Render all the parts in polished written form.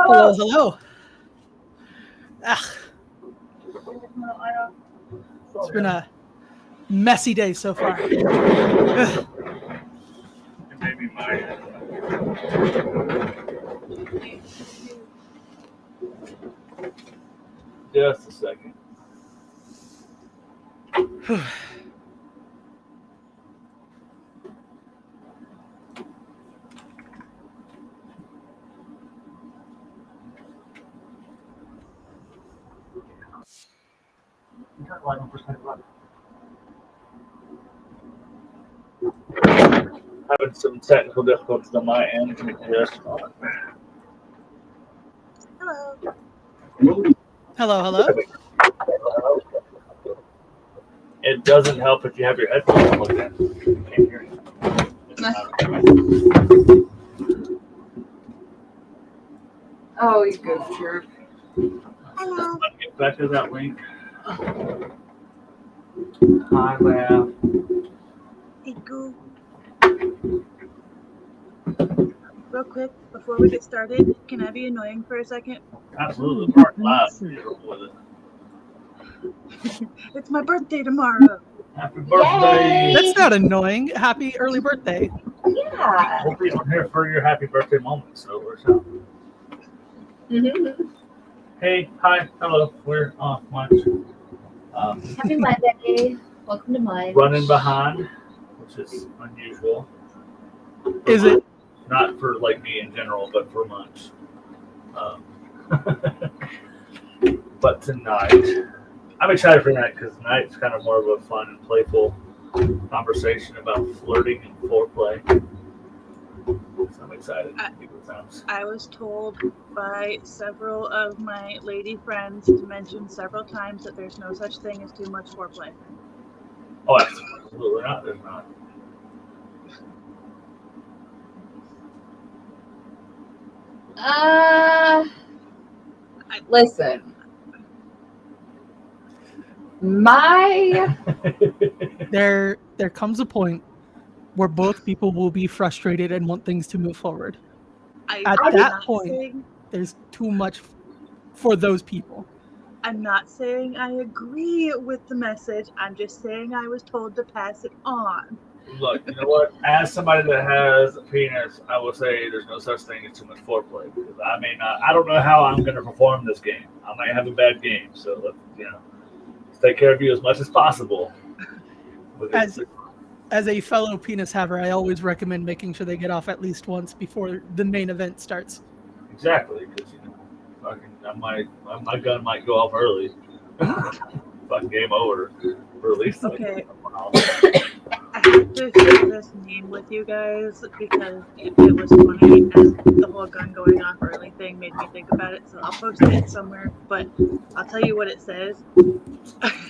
Hello, hello. It's been a messy day so far. Ugh. Maybe mine. Just a second. Having some technical difficulties on my end. Just Hello, hello. it doesn't help if you have your headphones plugged in. Can't hear you. Oh, you good jerk. Hello. Get back to that link. Hi, Laugh. Hey, Goo. Real quick, before we get started, can I be annoying for a second? Absolutely. We're live. With it. It's my birthday tomorrow. Happy birthday. That's not annoying. Happy early birthday. Yeah. Hopefully I'm here for your happy birthday moment. So we're so. Hey, hi, hello. We're off much. Happy Monday. Welcome to mine. Running behind, which is unusual. Is it? Not for like me in general, but for much. But tonight, I'm excited for tonight because tonight's kind of more of a fun and playful conversation about flirting and foreplay. So I'm excited. I was told by several of my lady friends to mention several times that there's no such thing as too much foreplay. Oh, absolutely not. There's not. Listen. There comes a point where both people will be frustrated and want things to move forward. At that point, there's too much for those people. I'm not saying I agree with the message. I'm just saying I was told to pass it on. Look, you know what? As somebody that has a penis, I will say there's no such thing as too much foreplay because I don't know how I'm going to perform this game. I might have a bad game, so let's take care of you as much as possible. As a fellow penis haver, I always recommend making sure they get off at least once before the main event starts. Exactly, because my gun might go off early. Fucking game over. For at least okay. I have to share this meme with you guys because it was funny and the whole gun going off early thing made me think about it, so I'll post it somewhere, but I'll tell you what it says.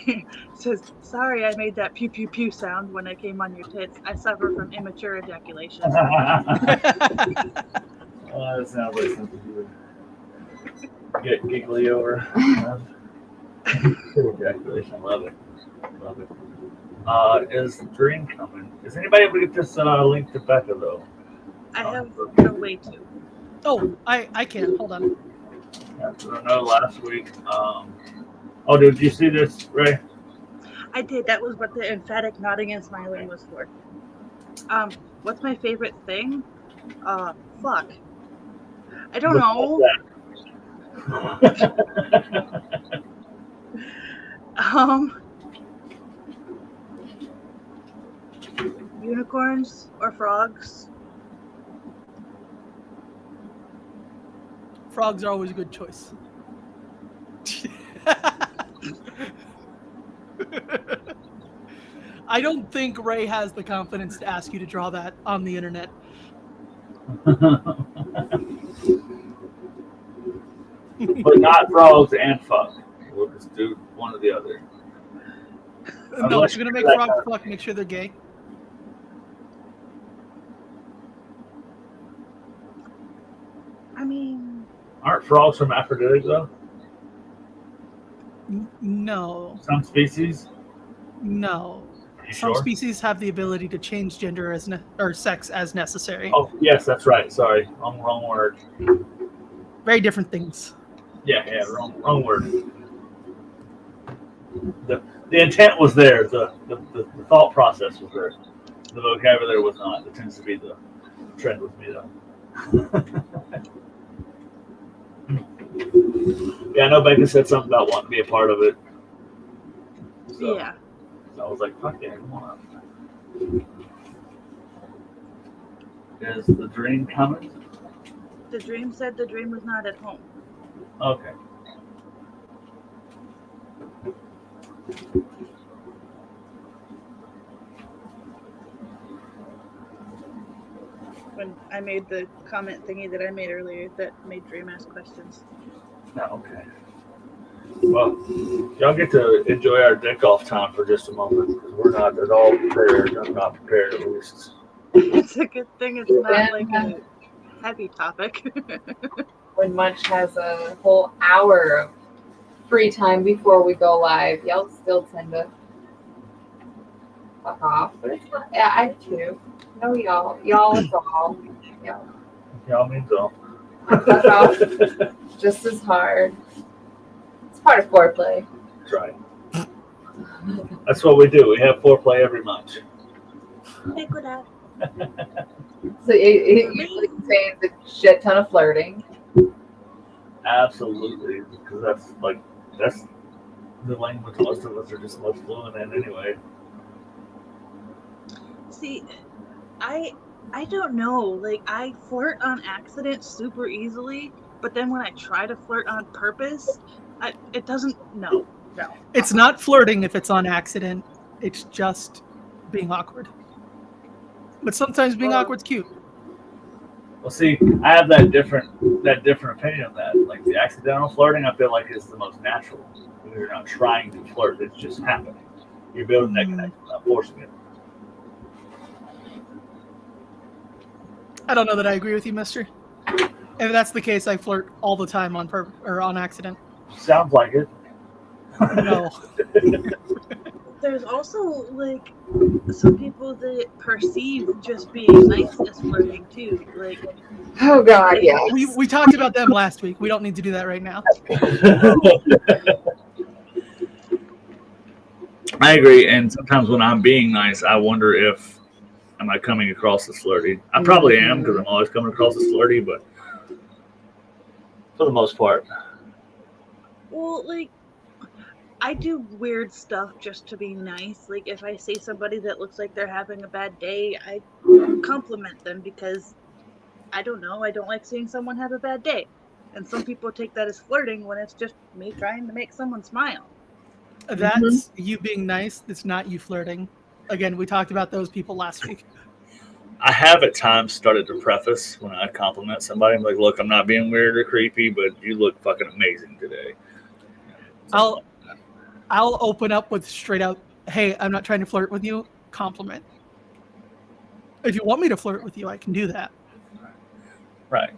It says, sorry I made that pew pew pew sound when I came on your tits. I suffer from immature ejaculation. That sounds like something you would get giggly over. Ejaculation, love it. Love it. Is the dream coming? Is anybody able to get this link to Becca though? I have no way to. Oh, I can. Hold on. Yeah, I know last week. Oh, did you see this, Ray? I did. That was what the emphatic nodding and smiling was for. What's my favorite thing? Fuck. I don't know. Unicorns or frogs? Frogs are always a good choice. I don't think Ray has the confidence to ask you to draw that on the internet. But not frogs and fuck. We'll just do one or the other. No, Unless if you're gonna you're make that frogs guy. fuck, make sure they're gay. I mean, Aren't frogs hermaphroditic though? No, Some species. no. You Some sure? species have the ability to change gender or sex as necessary. Oh yes, that's right. Sorry, wrong word. Very different things. Yeah, wrong word. The intent was there. The thought process was there. The vocabulary was not. It tends to be the trend with me though. Yeah, I know Becca said something about wanting to be a part of it. So, yeah. I was like, fuck yeah, come on. Is the dream coming? The dream said the dream was not at home. Okay. When I made the comment thingy that I made earlier that made Dream ask questions. Oh, okay. Well, y'all get to enjoy our dick off time for just a moment because we're not at all prepared. I'm not prepared at least. It's a good thing it's not like a heavy topic. When Munch has a whole hour of free time before we go live, y'all still tend to fuck off. But it's not, yeah, I do. No, y'all. Y'all is all. Y'all. Y'all means all. Fuck off just as hard. It's part of foreplay. That's right. That's what we do. We have foreplay every month. Liquid out. So it usually contains a shit ton of flirting. Absolutely, because that's the language most of us are just most fluent in anyway. See, I don't know. Like, I flirt on accident super easily, but then when I try to flirt on purpose, it doesn't. No. It's not flirting if it's on accident. It's just being awkward. But sometimes being awkward's cute. Well, see, I have that different opinion of that. Like the accidental flirting, I feel like is the most natural. When you're not trying to flirt; it's just happening. You're building that connection, not forcing it. I don't know that I agree with you, mister. If that's the case, I flirt all the time on or on accident. Sounds like it. No. There's also like some people that perceive just being nice as flirting too. Like, Oh God, yes. We talked about them last week. We don't need to do that right now. I agree, and sometimes when I'm being nice, I wonder if am I coming across as flirty. I probably am because I'm always coming across as flirty, but for the most part, well, like, I do weird stuff just to be nice. Like, if I see somebody that looks like they're having a bad day, I compliment them because I don't know. I don't like seeing someone have a bad day. And some people take that as flirting when it's just me trying to make someone smile. That's you being nice. It's not you flirting. Again, we talked about those people last week. I have at times started to preface when I compliment somebody. I'm like, look, I'm not being weird or creepy, but you look fucking amazing today. I'll open up with straight out, hey, I'm not trying to flirt with you. Compliment. If you want me to flirt with you, I can do that. Right.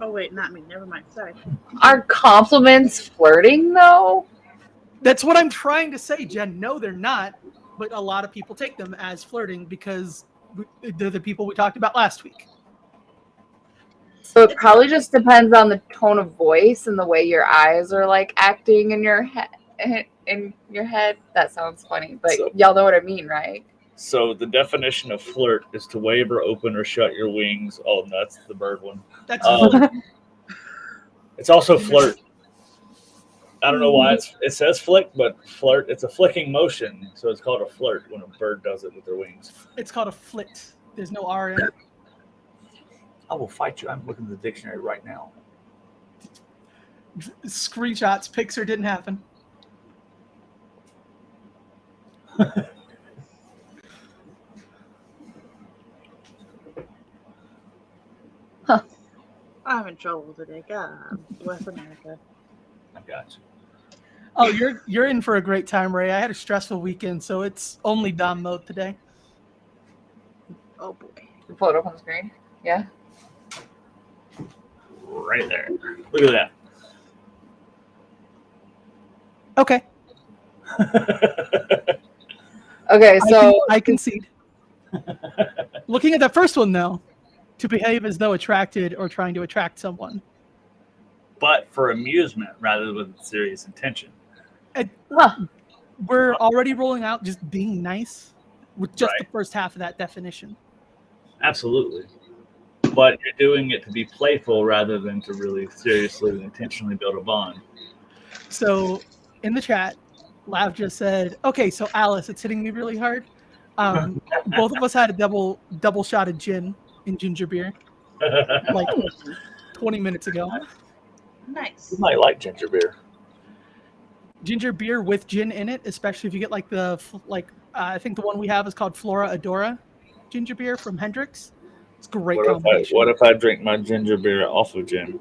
Oh, wait, not me. Never mind. Sorry. Are compliments flirting though? That's what I'm trying to say, Jen. No, they're not. But a lot of people take them as flirting because they're the people we talked about last week. So it probably just depends on the tone of voice and the way your eyes are like acting in your head. In your head, that sounds funny, but So- y'all know what I mean, right? So the definition of flirt is to wave or open or shut your wings. Oh, that's the bird one. That's It's also flirt. I don't know why it says flick, but flirt. It's a flicking motion, so it's called a flirt when a bird does it with their wings. it's called a flit. There's no R in it. I will fight you. I'm looking at the dictionary right now. Screenshots, Pixar didn't happen. I'm in trouble today. God bless America. I got you. Oh, you're in for a great time, Ray. I had a stressful weekend, so it's only Dom mode today. Oh boy. You pull it up on the screen. Yeah. Right there. Look at Okay. that. Okay, so I concede. Looking at that first one, though, to behave as though attracted or trying to attract someone. But for amusement rather than serious intention. We're already rolling out just being nice with just the Right. first half of that definition. Absolutely. But you're doing it to be playful rather than to really seriously and intentionally build a bond. So in the chat, Lav just said, okay, so Alice, it's hitting me really hard. Both of us had a double shot of gin in ginger beer like 20 minutes ago. Nice. You might like ginger beer. Ginger beer with gin in it, especially if you get like I think the one we have is called Flora Adora ginger beer from Hendrix. It's a great combination. What if I drink my ginger beer off of gin?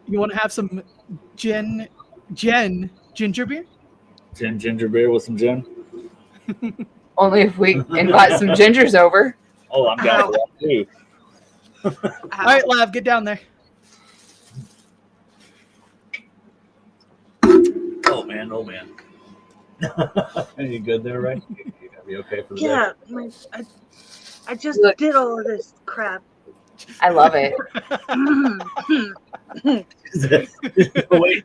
You want to have some ginger beer? Ginger beer with some gin? only if we invite some gingers over. Oh, I'm down for that too. All right, Lav, get down there. Oh man. Are you good there, right? You gonna be okay for the day? I just did all of this crap. I love it. Wait,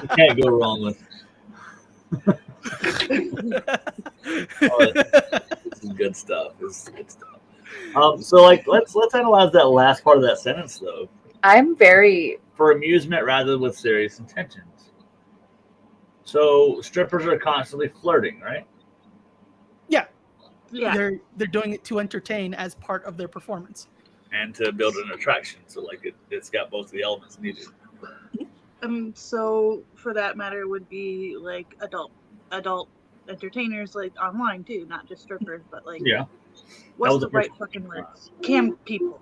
you can't go wrong with. This is good stuff. This is good stuff. So let's analyze that last part of that sentence though. I'm very For amusement rather than with serious intentions. So strippers are constantly flirting, right? Yeah. They're doing it to entertain as part of their performance. And to build an attraction. So it's got both the elements needed. So for that matter would be like adult entertainers like online too, not just strippers, but like Yeah. what's the right fucking words? Cam people.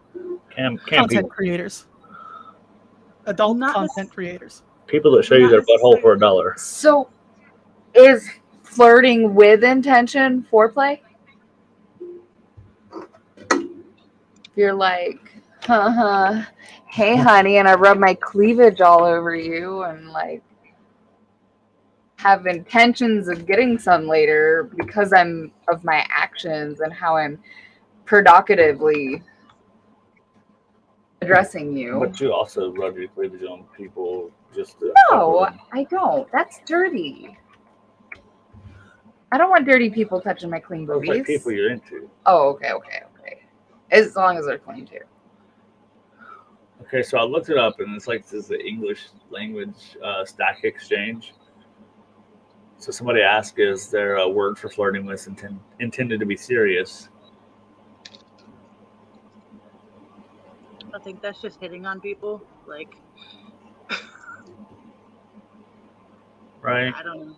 Content People. creators. Adult Not content creators. People that show you their butthole for $1. so. Is flirting with intention foreplay? You're like, hey honey, and I rub my cleavage all over you and like have intentions of getting some later because I'm of my actions and how I'm provocatively addressing you. But you also rub your cleavage on people just to No, I don't. That's dirty. I don't want dirty people touching my clean Those boobies. like people you're into. Oh, okay. As long as they're clean too. Okay, so I looked it up, and it's like this is the English language stack exchange. So somebody asked, is there a word for flirting with intended to be serious? I think that's just hitting on people. Like Right? I don't know.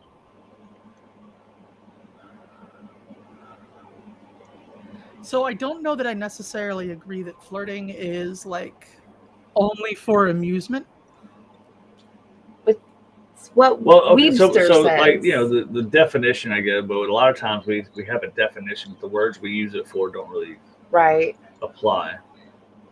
So I don't know that I necessarily agree that flirting is like only for amusement. It's what Webster says. like the definition I get, but a lot of times we have a definition, but the words we use it for don't really apply.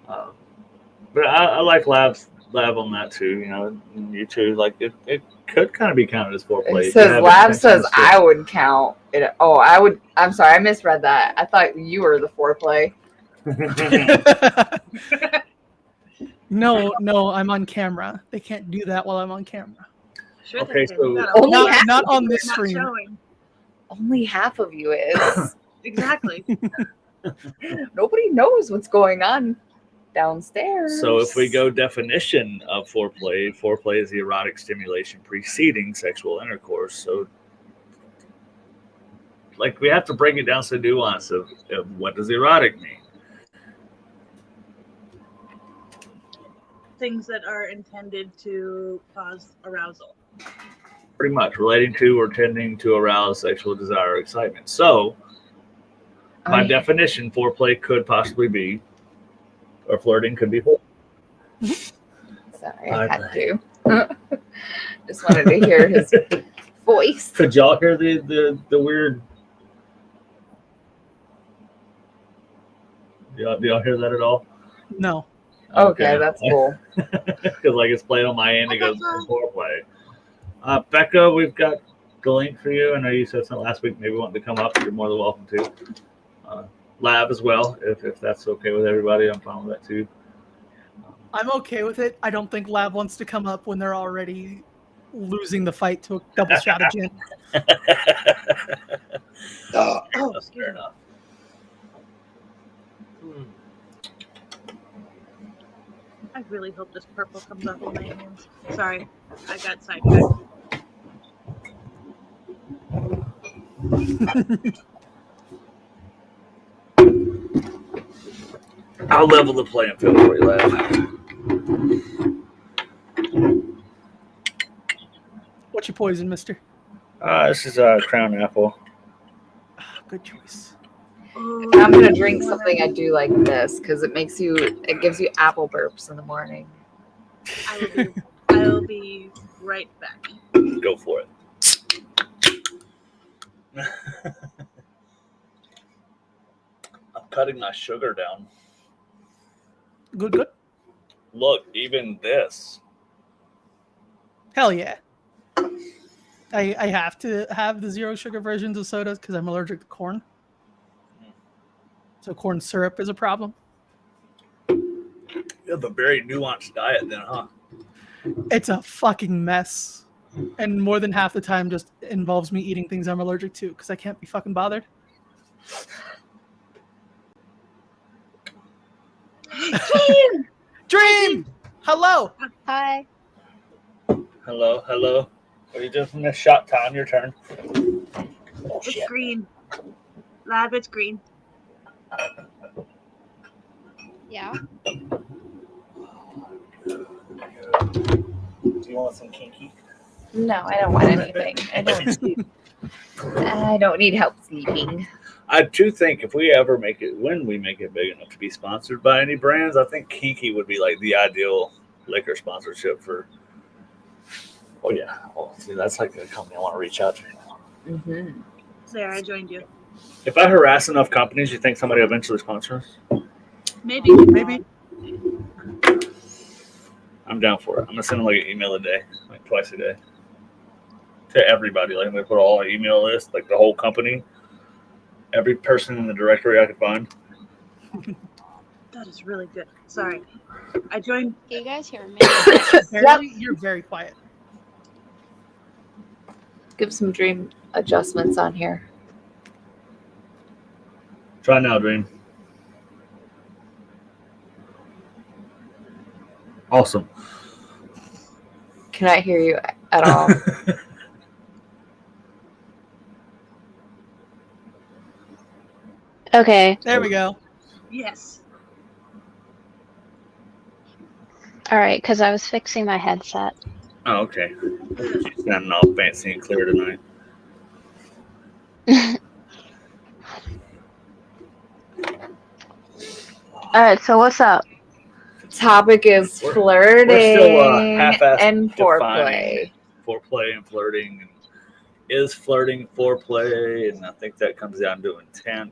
But I like Lab on that too. You too. Like it could kind of be counted as foreplay. It says Lab says I would count it. Oh, I would. I'm sorry, I misread that. I thought you were the foreplay. No, I'm on camera. They can't do that while I'm on camera. Sure Okay, they so- can. Not on this Not stream. showing. Only half of you is. Exactly. Nobody knows what's going on downstairs. So if we go definition of foreplay is the erotic stimulation preceding sexual intercourse. So like we have to break it down to the nuance of what does erotic mean? Things that are intended to cause arousal. Pretty much relating to or tending to arouse sexual desire or excitement. So By definition, foreplay could possibly be, or flirting could be. Sorry, I had to. Just wanted to hear his voice. Could y'all hear the weird? Do y'all hear that at all? No. Okay, that's cool. Because like it's playing on my end, it goes foreplay. Becca, we've got the link for you. I know you said something last week. Maybe wanting to come up. You're more than welcome to. Lab as well, if that's okay with everybody. I'm fine with that too. I'm okay with it. I don't think Lab wants to come up when they're already losing the fight to a double shot of gin. That's fair enough. I really hope this purple comes off in my hands. Sorry, I got sidetracked. I'll level the playing field for you, lad. What's your poison, mister? This is Crown Apple. Good choice. If I'm gonna drink something, I do like this because it gives you apple burps in the morning. I will be right back. Go for it. I'm cutting my sugar down. Good. Look, even this. Hell yeah. I have to have the zero sugar versions of sodas because I'm allergic to corn. So corn syrup is a problem. You have a very nuanced diet then, huh? It's a fucking mess. And more than half the time just involves me eating things I'm allergic to because I can't be fucking bothered. Dream! Hello! Hi. Hello. Are you just in this shot time? Your turn. Oh, It's green. Lab, it's green. Yeah. Do you want some kinky? No, I don't want anything. I don't need help sleeping. I do think if we ever make it, when we make it big enough to be sponsored by any brands, I think kinky would be like the ideal liquor sponsorship for. Oh yeah, see, that's like a company I want to reach out to. Mm-hmm. There, I joined you. If I harass enough companies, you think somebody will eventually sponsor us? Maybe. I'm down for it. I'm gonna send them like an email a day, like twice a day, to everybody. Like I'm gonna put all an email list, like the whole company, every person in the directory I could find. That is really good. Sorry. I joined. Can you guys hear me? Barely, you're very quiet. Give some dream adjustments on here. Try now, Dream. Awesome. Cannot hear you at all. Okay. There we go. Yes. All right, because I was fixing my headset. Oh, okay. She's sounding all fancy and clear tonight. All right, so what's up? Topic is flirting We're still half-assed and defining foreplay. foreplay and flirting. And is flirting foreplay? And I think that comes down to intent.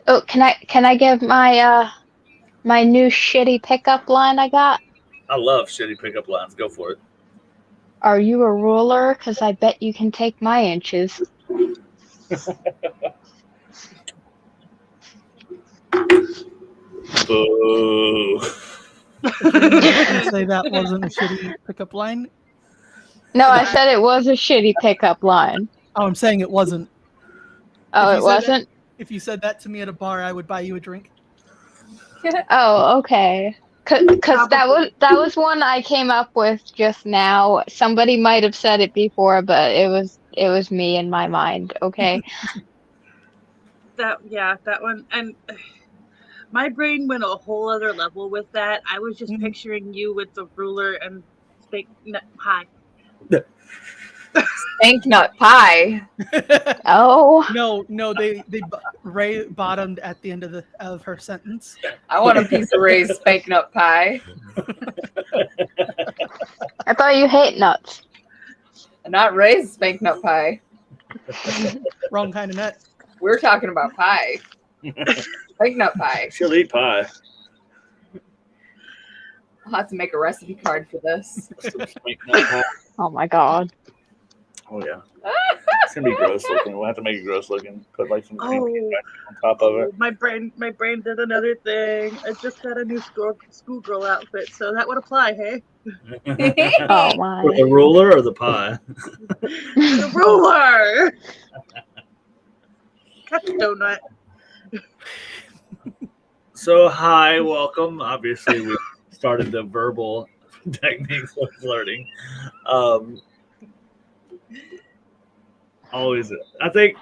Oh, can I give my my new shitty pickup line I got? I love shitty pickup lines. Go for it. Are you a ruler? Because I bet you can take my inches. Boo. Say that wasn't a shitty pickup line. No, I said it was a shitty pickup line. Oh, I'm saying it wasn't. Oh, If it you said wasn't? If you said that to me at a bar, I would buy you a drink. Oh, okay. Because that was one I came up with just now. Somebody might have said it before, but it was me in my mind. Okay. That one. And my brain went a whole other level with that. I was just picturing you with the ruler and hi. Spank nut pie. Oh, No, Ray bottomed at the end of her sentence. I want a piece of Ray's spank nut pie. I thought you hate nuts. Not Ray's spank nut pie. Wrong kind of nut. We're talking about pie. Spank nut pie. She'll eat pie. I'll have to make a recipe card for this. Oh my god. Oh yeah, it's gonna be gross looking. We'll have to make it gross looking. Put like some on top of it. My brain did another thing. I just got a new schoolgirl outfit, so that would apply, hey? Oh my. With the ruler or the pie? The ruler! Catch donut. So hi, welcome. Obviously, we started the verbal techniques of flirting. Always, I think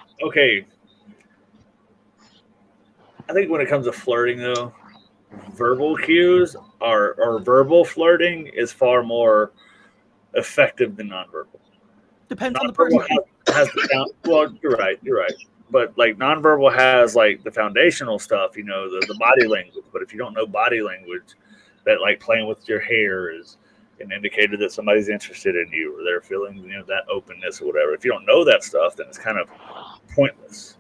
when it comes to flirting, though, verbal cues or verbal flirting is far more effective than nonverbal. Depends on the person. Well, you're right. But like nonverbal has like the foundational stuff, the body language. But if you don't know body language, that like playing with your hair is an indicator that somebody's interested in you or they're feeling that openness or whatever. If you don't know that stuff, then it's kind of pointless.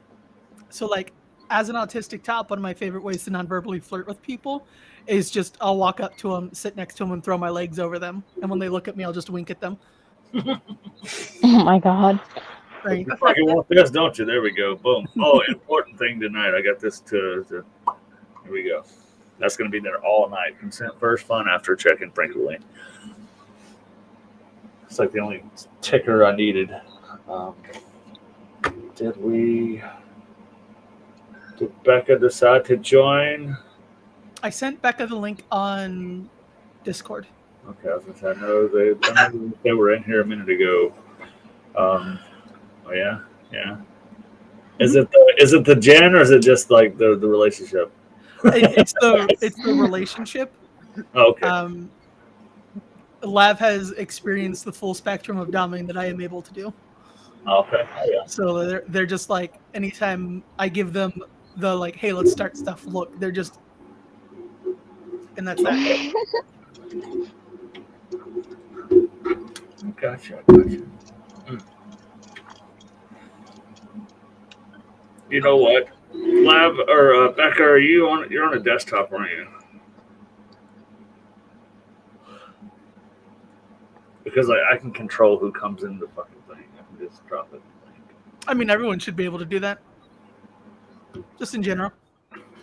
So like as an autistic top, one of my favorite ways to non-verbally flirt with people is just I'll walk up to them, sit next to them, and throw my legs over them. And when they look at me, I'll just wink at them. Oh my god. Right. You fucking want this, don't you? There we go. Boom. Oh, important thing tonight. I got this to here we go. That's going to be there all night. Consent first, fun after, checking frequently. It's like the only ticker I needed. Did Becca decide to join? I sent Becca the link on Discord. Okay, I was gonna say, I know they were in here a minute ago. Oh yeah. Is it the Jen or is it just like the relationship? It's the relationship. Okay. Lav has experienced the full spectrum of doming that I am able to do. Okay. Yeah. So they're just like anytime I give them the like, hey, let's start stuff. Look, they're just, and that's that. Gotcha. You know what, Lav or Becca, you're on a desktop, aren't you? Because I can control who comes in the fucking thing. I can just drop it. I mean, everyone should be able to do that. Just in general.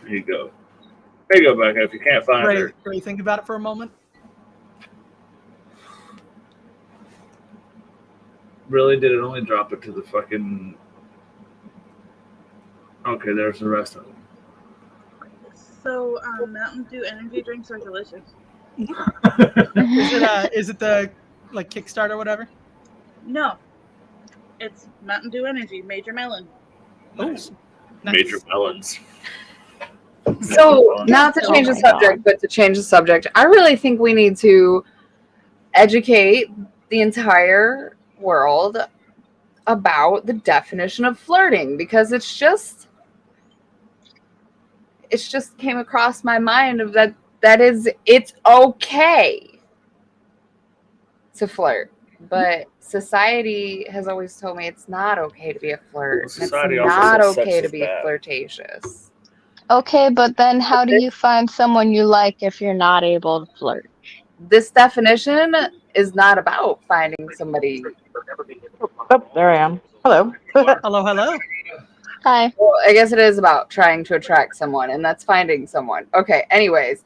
There you go. There you go, Becca. If you can't find her. Ray, think about it for a moment. Really? Did it only drop it to the fucking... Okay, there's the rest of them. So, Mountain Dew energy drinks are delicious. Is it the like Kickstarter or whatever? No. It's Mountain Dew Energy, Major Melon. Nice. Nice. Major melons. So, not to change the subject, but to change the subject, I really think we need to educate the entire world about the definition of flirting, because it's just came across my mind of it's okay to flirt, but society has always told me it's not okay to be a flirt. Well, It's society also not says sex okay to is be bad. flirtatious. Okay, but then how do you find someone you like if you're not able to flirt? This definition is not about finding somebody. Oh, there I am. Hello. Hello. Hi. Well, I guess it is about trying to attract someone, and that's finding someone. Okay, anyways.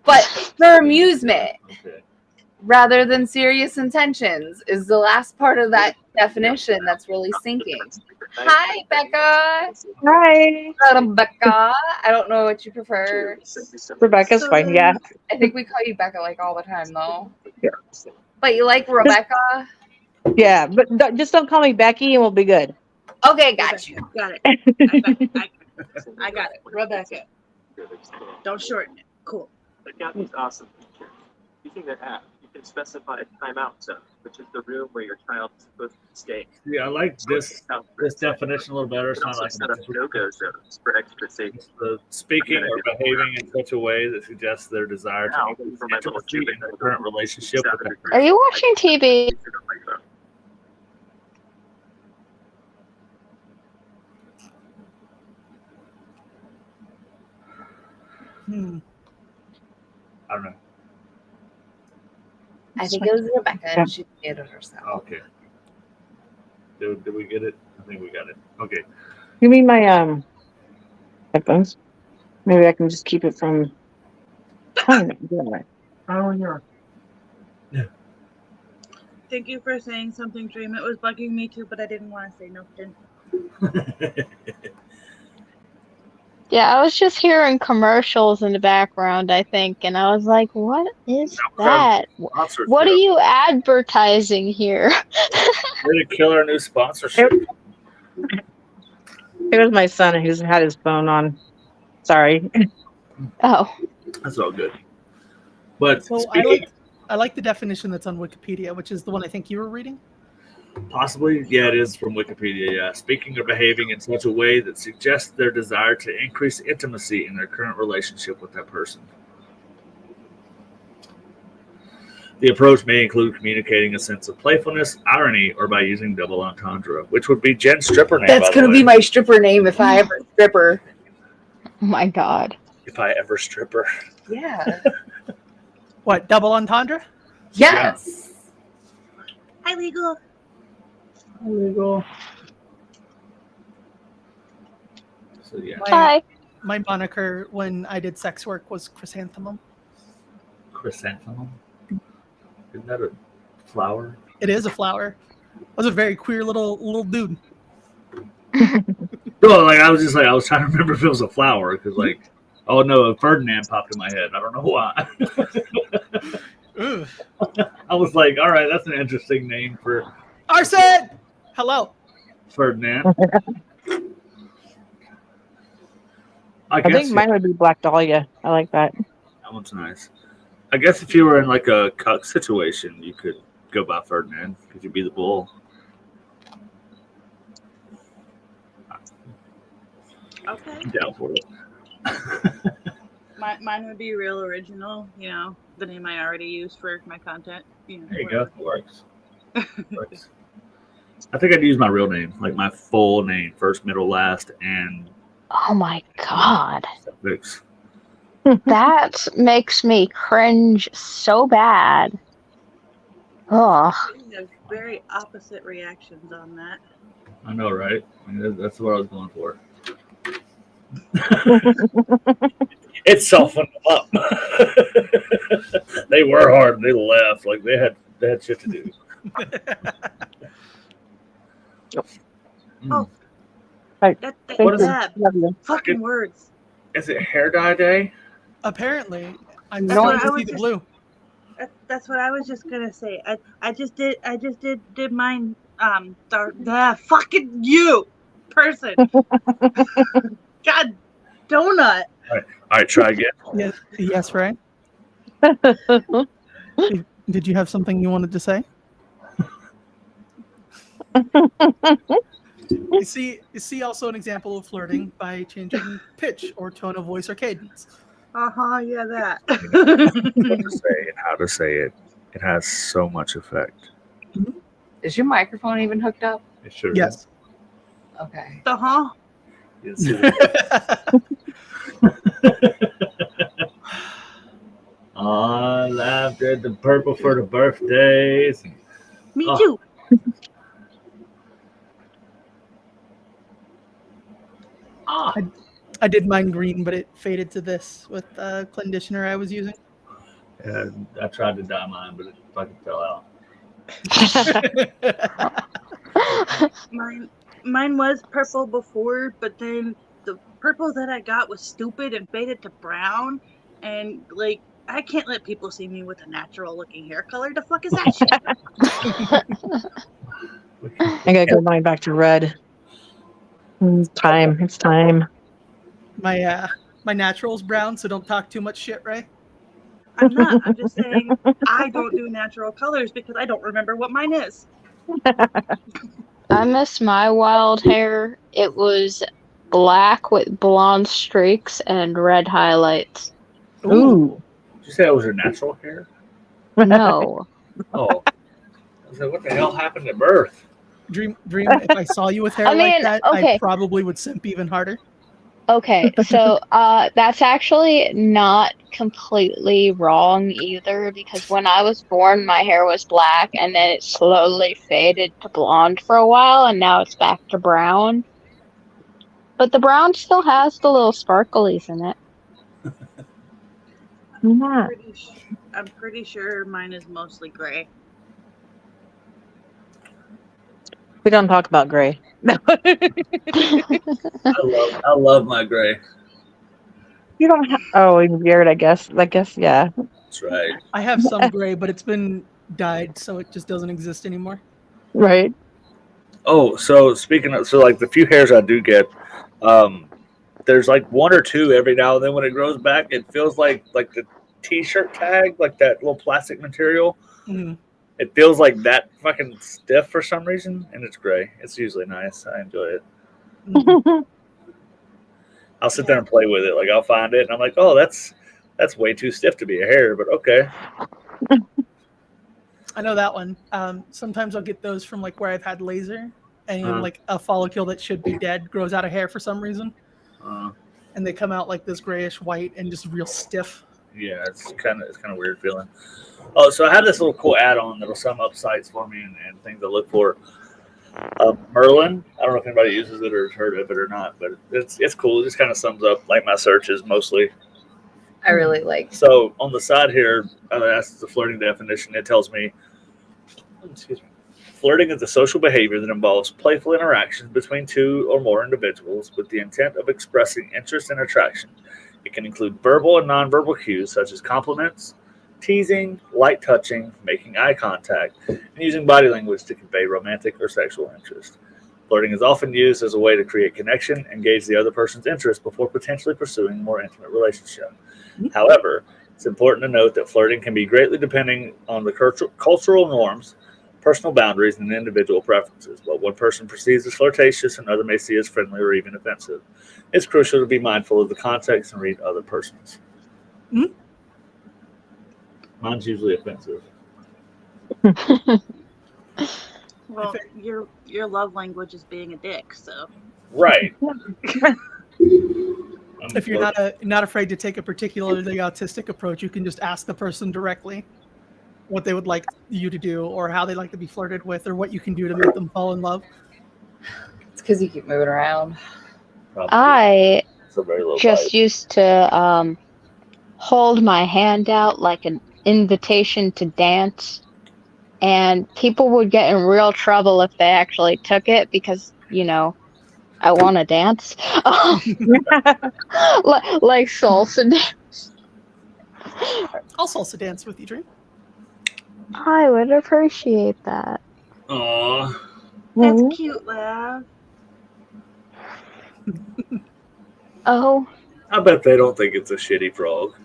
But for amusement, Okay. rather than serious intentions, is the last part of that definition that's really sinking. Hi, Becca. Hi. Hello, Becca. I don't know what you prefer. Rebecca's fine. Yeah. I think we call you Becca like all the time, though. Yeah. But you like Rebecca? Yeah, but just don't call me Becky and we'll be good. Okay, got you. Got it. I got it. Rebecca. Don't shorten it. Cool. The captain's awesome. Using their app, you can specify a timeout zone, which is the room where your child is supposed to stay. Yeah, I like this definition a little better. You It's can not also like set up no-go zones for extra safety. it's the speaking or behaving in such a way that suggests their desire to Now, increase for my little intimacy in their current relationship with that Are you watching TV? I don't know. I think it was Rebecca, and she did it herself. Okay. Did we get it? I think we got it. Okay. You mean my headphones? Maybe I can just keep it from. Oh, yeah. Thank you for saying something, Dream. It was bugging me too, but I didn't want to say nothing. Yeah, I was just hearing commercials in the background, I think, and I was like, what is that? What are you advertising here? Way to kill our new sponsorship. It was my son who's had his phone on. Sorry. Oh. That's all good. But So I like the definition that's on Wikipedia, which is the one I think you were reading. possibly, yeah, it is from Wikipedia. Yeah, speaking or behaving in such a way that suggests their desire to increase intimacy in their current relationship with that person. The approach may include communicating a sense of playfulness, irony, or by using double entendre, which would be Jen's stripper name. That's going to be my stripper name if I ever stripper. Oh my god. If I ever stripper. Yeah. What, double entendre? Yes. Hi, Legal. Illegal. So yeah. Hi. My moniker when I did sex work was chrysanthemum. Chrysanthemum? Isn't that a flower? It is a flower. I was a very queer little dude. No, like I was trying to remember if it was a flower because oh no, Ferdinand popped in my head. I don't know why. I was like, all right, that's an interesting name for Arson! Hello. Ferdinand. I think guess mine would be Black Dahlia. I like that. that one's nice. I guess if you were in like a cuck situation, you could go by Ferdinand because you'd be the bull. Okay. I'm down for it. Mine would be Real Original, the name I already used for my content. There you go. It works. Works. I think I'd use my real name, like my full name, first, middle, last, and Oh my god. suffix. That makes me cringe so bad. Ugh. We have very opposite reactions on that. I know, right? I mean, that's what I was going for. It softened them up. They were hard. They left. Like they had shit to do. Oh. Right. What is that? Love you. Fucking words. Is it hair dye day? Apparently, I'm That's what starting I to see was the blue. That's what I was just gonna say. I just did mine. Fucking you, person. God, donut. All right, try again. Yes, right? Did you have something you wanted to say? You see also an example of flirting by changing pitch or tone of voice or cadence. Yeah, that. What to say and how to say it. It has so much effect. Is your microphone even hooked up? It sure Yes. Okay. is. You see the- I laughed at the purple for the birthdays. Me Oh. too. I did mine green, but it faded to this with the conditioner I was using. And I tried to dye mine, but it fucking fell out. Mine was purple before, but then the purple that I got was stupid and faded to brown. And I can't let people see me with a natural looking hair color. The fuck is that shit? I gotta go mine back to red. It's time. It's time. My natural's brown, so don't talk too much shit, Ray. I'm not. I'm just saying I don't do natural colors because I don't remember what mine is. I miss my wild hair. It was black with blonde streaks and red highlights. Ooh. Did you say that was your natural hair? No. Oh. I was like, what the hell happened at birth? Dream, if I saw you with hair I mean, like that, okay. I probably would simp even harder. Okay, so that's actually not completely wrong either, because when I was born, my hair was black and then it slowly faded to blonde for a while and now it's back to brown. But the brown still has the little sparklies in it. Yeah. I'm pretty sure mine is mostly gray. We don't talk about gray. No. I love my gray. You don't have. Oh, and beard, I guess. Yeah. That's right. I have some gray, but it's been dyed, so it just doesn't exist anymore. Right. Oh, so speaking of, so like the few hairs I do get, there's like one or two every now and then when it grows back, it feels like the t-shirt tag, like that little plastic material. Mhm. It feels like that fucking stiff for some reason, and it's gray. It's usually nice. I enjoy it. Mhm. I'll sit there and play with it. Like I'll find it, and I'm like, oh, that's way too stiff to be a hair, but okay. I know that one. Sometimes I'll get those from like where I've had laser, and like a follicle that should be dead grows out of hair for some reason, and they come out like this grayish white and just real stiff. Yeah, it's kind of weird feeling. Oh, so I have this little cool add-on that'll sum up sites for me and things I look for. Merlin, I don't know if anybody uses it or has heard of it or not, but it's cool. It just kind of sums up like my searches mostly. I really like. So on the side here, that's the flirting definition. It tells me, flirting is a social behavior that involves playful interactions between two or more individuals with the intent of expressing interest and attraction. It can include verbal and nonverbal cues such as compliments, teasing, light touching, making eye contact, and using body language to convey romantic or sexual interest. Flirting is often used as a way to create connection and gauge the other person's interest before potentially pursuing a more intimate relationship. However, it's important to note that flirting can be greatly depending on the cultural norms, personal boundaries, and individual preferences. What one person perceives as flirtatious, another may see as friendly or even offensive. It's crucial to be mindful of the context and read other persons. Mm-hmm. Mine's usually offensive. Well, your love language is being a dick, so. Right. If you're not afraid to take a particularly autistic approach, you can just ask the person directly what they would like you to do, or how they like to be flirted with, or what you can do to make them fall in love. It's because you keep moving around. I just bite. used to hold my hand out like an invitation to dance, and people would get in real trouble if they actually took it because, I want to dance. Like salsa dance. I'll salsa dance with you, Dream. I would appreciate that. Aww. That's cute, laugh. Oh. I bet they don't think it's a shitty frog.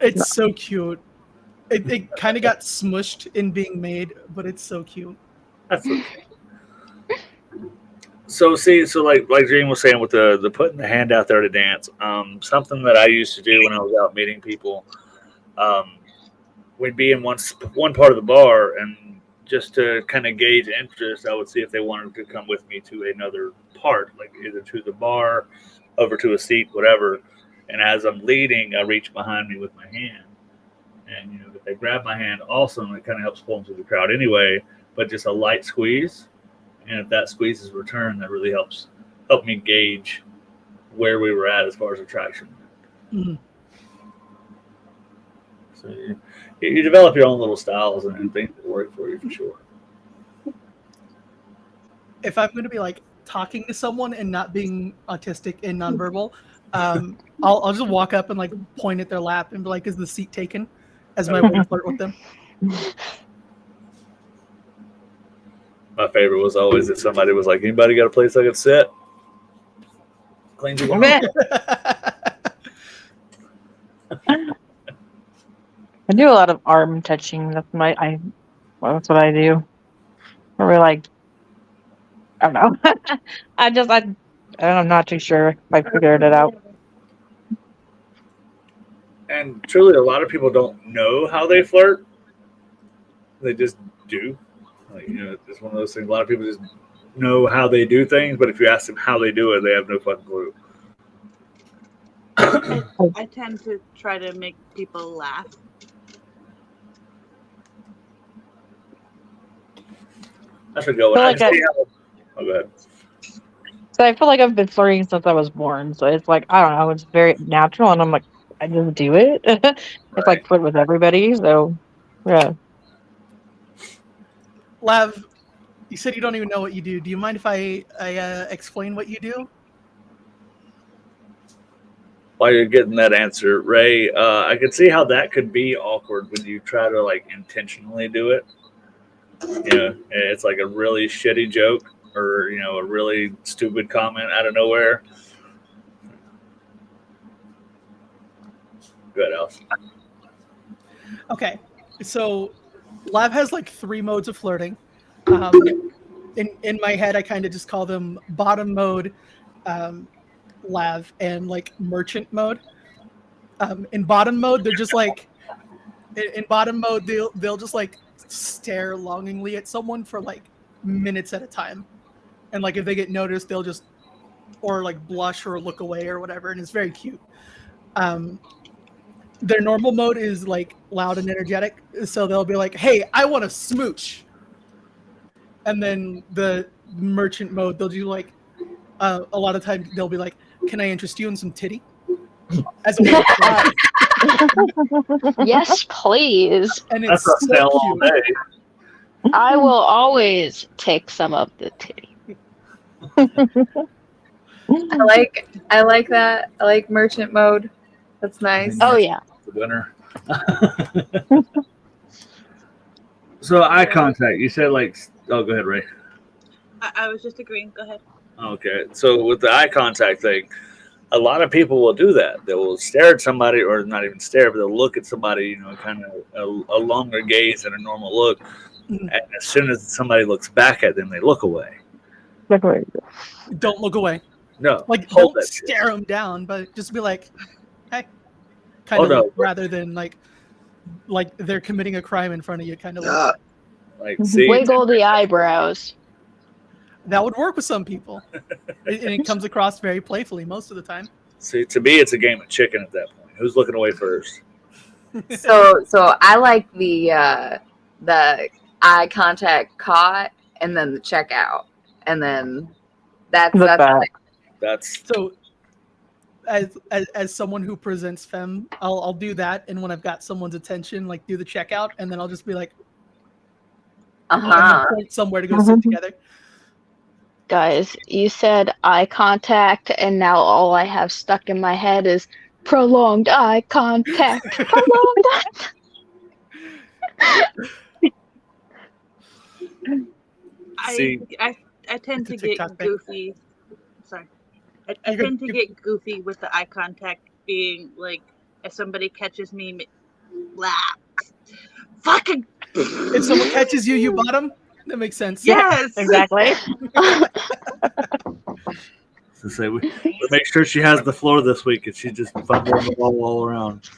It's so cute. It kind of got smushed in being made, but it's so cute. That's okay. So like Dream was saying with the putting the hand out there to dance, something that I used to do when I was out meeting people, we'd be in one part of the bar, and just to kind of gauge interest, I would see if they wanted to come with me to another part, like either to the bar, over to a seat, whatever. And as I'm leading, I reach behind me with my hand, and if they grab my hand, awesome. It kind of helps pull them through the crowd anyway. But just a light squeeze, and if that squeeze is returned, that really helped me gauge where we were at as far as attraction. Mm-hmm. So you develop your own little styles and things that work for you for sure. If I'm going to be like talking to someone and not being autistic and nonverbal, I'll just walk up and like point at their lap and be like, "Is the seat taken?" As my way to flirt with them. My favorite was always if somebody was like, "Anybody got a place I could sit?" Clean your I do a lot of arm touching. That's what I do. Or we're like, I don't know. I'm not too sure if I figured it out. And truly, a lot of people don't know how they flirt. They just do. Like, it's one of those things. A lot of people just know how they do things, but if you ask them how they do it, they have no fucking clue. I tend to try to make people laugh. That's a good one. I feel like Oh, go ahead. So I feel like I've been flirting since I was born. So it's like, I don't know, it's very natural. And I'm like, I just do it. It's like flirt with everybody. So, yeah. Lav, you said you don't even know what you do. Do you mind if I explain what you do? While you're getting that answer, Ray, I can see how that could be awkward when you try to like intentionally do it. It's like a really shitty joke or a really stupid comment out of nowhere. Good, Alice. Okay, so Lav has like 3 modes of flirting. In my head, I kind of just call them bottom mode, Lav, and like merchant mode. In bottom mode, they're just like in bottom mode they'll just like stare longingly at someone for like minutes at a time, and like if they get noticed, they'll just or like blush or look away or whatever, and it's very cute. Their normal mode is like loud and energetic, so they'll be like, "Hey, I want to smooch," and then the merchant mode, they'll do like a lot of times they'll be like, "Can I interest you in some titty?" As a way to Yes, please. and That's it's a sell all cute. day. I will always take some of the titty. I like that. I like merchant mode. That's nice. Oh yeah. The winner. So eye contact. You said like, oh, go ahead, Ray. I was just agreeing. Go ahead. Okay, so with the eye contact thing, a lot of people will do that. They will stare at somebody, or not even stare, but they'll look at somebody, kind of a longer gaze than a normal look. Mhm. And as soon as somebody looks back at them, they look away. Don't look away. No, Like hold don't that shit. stare them down, but just be like, "Hey," kind of no. look, rather than like they're committing a crime in front of you, kind of look. Like, see, Wiggle the eyebrows. That would work with some people, and it comes across very playfully most of the time. see, to me, it's a game of chicken at that point. Who's looking away first? So I like the eye contact caught and then the checkout, and then that's That's So, as someone who presents femme, I'll do that, and when I've got someone's attention, like do the checkout, and then I'll just be like, point somewhere to go sit together. Guys, you said eye contact, and now all I have stuck in my head is prolonged eye contact. Prolonged eye. I tend to It's a get TikTok thing. goofy. Sorry. I tend to get goofy with the eye contact being like, if somebody catches me, laugh. Fucking. If someone catches you, you bottom. That makes sense. Yes. Exactly. to say we make sure she has the floor this week, and she's just fumbling the ball all around.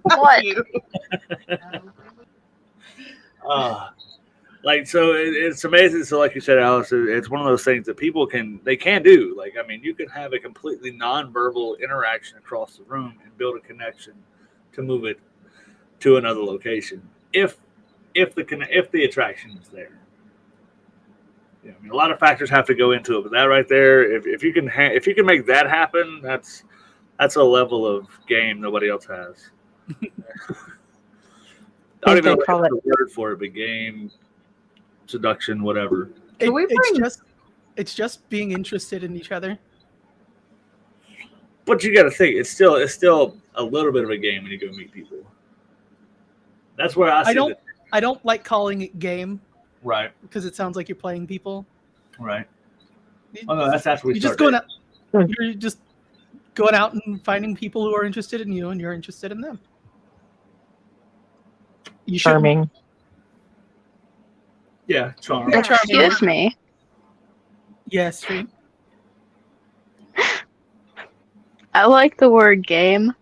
What? So it's amazing. So like you said, Alice, it's one of those things that people can do. Like, I mean, you can have a completely nonverbal interaction across the room and build a connection to move it to another location if the attraction is there. Yeah, I mean, a lot of factors have to go into it, but that right there, if you can make that happen, that's a level of game nobody else has. I don't even know the word for it, but game, seduction, whatever. It's just being interested in each other. But you got to think, it's still a little bit of a game when you go meet people. That's where I don't like calling it game, right? Because it sounds like you're playing people. Right. Oh no, that's where we start. You're just going out and finding people who are interested in you, and you're interested in them. You should. Charming. Yeah, charm. Yeah, charming. Excuse me. Yes, stream. I like the word game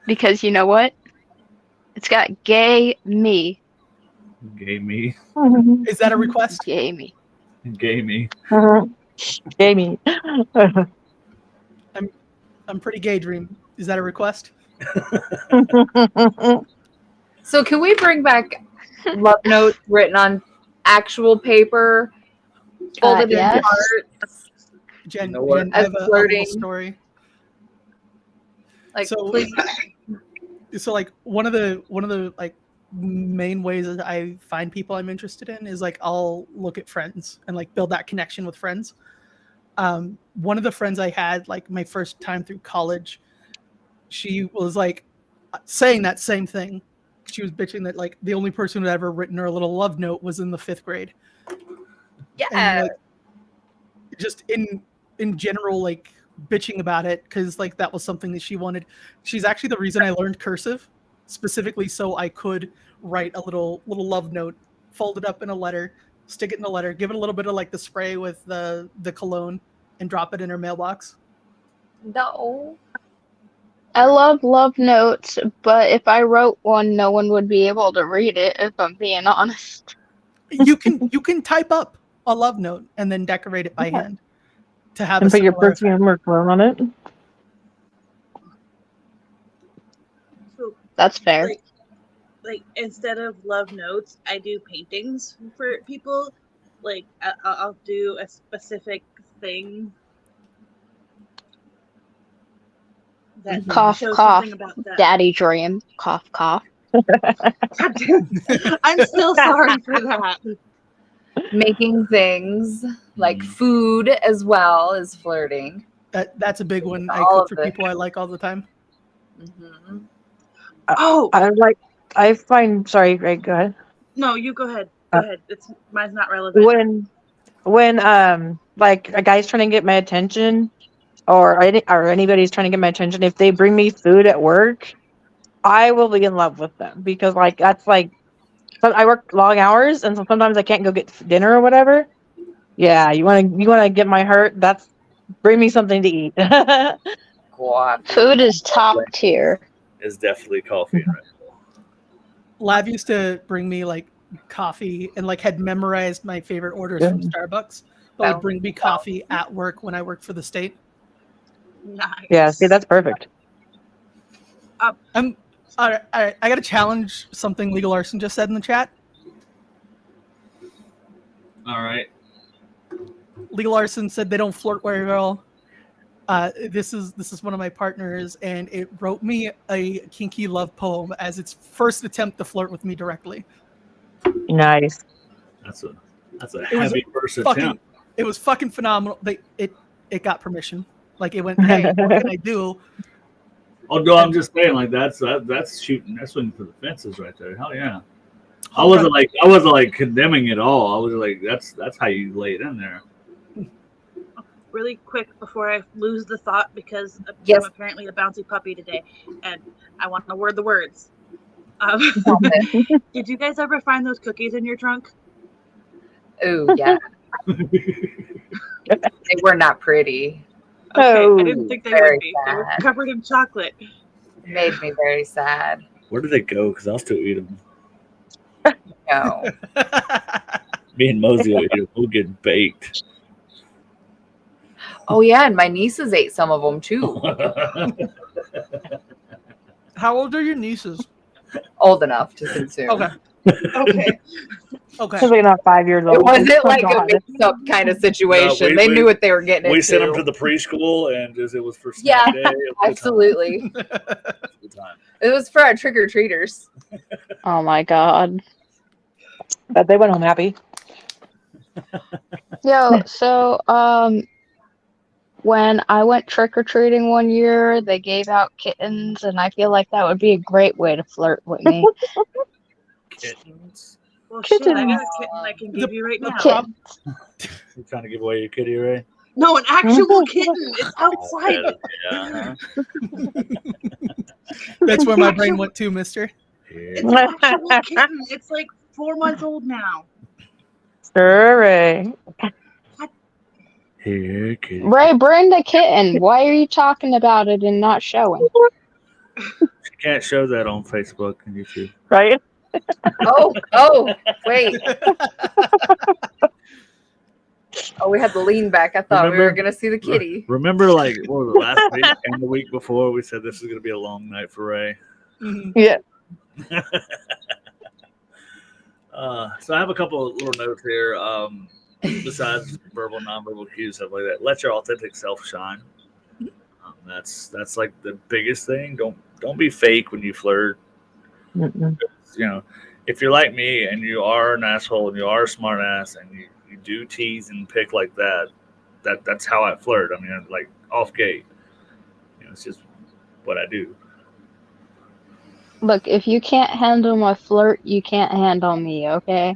because you know what? It's got gay me. Gay me. Is that a request? Gay me. Gay me. Jamie. I'm pretty gay, Dream. Is that a request? So can we bring back love notes written on actual paper, folded Yes. into hearts? Jen, You know what? Jen, I have a Flirting. little story. Like, So- please. So like one of the like main ways that I find people I'm interested in is like I'll look at friends and like build that connection with friends. One of the friends I had like my first time through college, she was like saying that same thing. She was bitching that like the only person who had ever written her a little love note was in the 5th grade. Yeah. And like just in general, like bitching about it because like that was something that she wanted. She's actually the reason I learned cursive, specifically so I could write a little love note, fold it up in a letter, stick it in a letter, give it a little bit of like the spray with the cologne, and drop it in her mailbox. No. I love notes, but if I wrote one, no one would be able to read it, if I'm being honest. You can type up a love note and then decorate it by hand to have And a put your similar effect. perfume or cologne on it. So, That's fair. like instead of love notes, I do paintings for people. Like I'll do a specific thing that Cough, shows cough. something about them. Daddy dream. Cough, cough. I'm still sorry for that. Making things like food as well as flirting. That's a big one. I All cook of for it. people I like all the time. Mm-hmm. Oh I find, sorry, Greg, go ahead. no, you go ahead. Go ahead. Mine's not relevant. When like a guy's trying to get my attention or anybody's trying to get my attention, if they bring me food at work, I will be in love with them because like that's like, so I work long hours and so sometimes I can't go get dinner or whatever. Yeah, you want to get my heart? That's bring me something to eat. Food is top tier. It's definitely coffee and Red Bull. Lav used to bring me like coffee and like had memorized my favorite orders from Starbucks, but would bring me coffee at work when I worked for the state. Nice. Yeah, see, that's perfect. All right, I got to challenge something Legal Arson just said in the chat. All right. Legal Arson said they don't flirt very well. This is one of my partners, and it wrote me a kinky love poem as its first attempt to flirt with me directly. Nice. That's a It was heavy person. fucking, it was fucking phenomenal. It got permission. Like it went, hey, what can I do? Oh no, I'm just saying, like that's shooting, that's swinging for the fences right there. Hell yeah. I wasn't like condemning it all. I was like, that's how you lay it in there. Really quick before I lose the thought because Yes. I'm apparently a bouncy puppy today, and I want to word the words. Did you guys ever find those cookies in your trunk? Oh yeah. They were not pretty. Okay, I didn't think they very would be. They were sad. covered in chocolate. It made me very sad. Where do they go? Because I'll still eat them. No. Me and Mosey will eat them. We'll get baked. Oh yeah, and my nieces ate some of them too. How old are your nieces? Old enough to consume. Okay. Okay. Okay. Because they're not 5 years old. It wasn't Oh, like God. a mix-up kind of situation. No, they knew what they were getting We into. sent them to the preschool, and it was for snack Yeah, day. It was a good time. Absolutely. It was a good time. It was for our trick-or-treaters. Oh my god. But they went home happy. Yo, so when I went trick-or-treating one year, they gave out kittens, and I feel like that would be a great way to flirt with me. Kittens. Well, shit, I got a Kittens. kitten I can give you right now. Kitten. You trying to give away your kitty, Ray? No, an actual kitten. It's outside. Yeah. That's where my brain went to, mister. Yeah. It's an actual kitten. It's like 4 months old now. Hooray. Here, kitty. Ray, bring the kitten. Why are you talking about it and not showing? You can't show that on Facebook and YouTube. Right? Oh, wait. Oh, we had to lean back. I thought we were going to see the kitty. Remember, like, what was it, last week and the week before, we said this is going to be a long night for Ray. Mhm. Yeah. So I have a couple of little notes here. Besides verbal, nonverbal cues, stuff like that. Let your authentic self shine. That's like the biggest thing. Don't be fake when you flirt. Mm-mm. You know, if you're like me and you are an asshole and you are a smart ass and you do tease and pick like that's how I flirt. I mean, like off gate. You know, it's just what I do. Look, if you can't handle my flirt, you can't handle me, okay?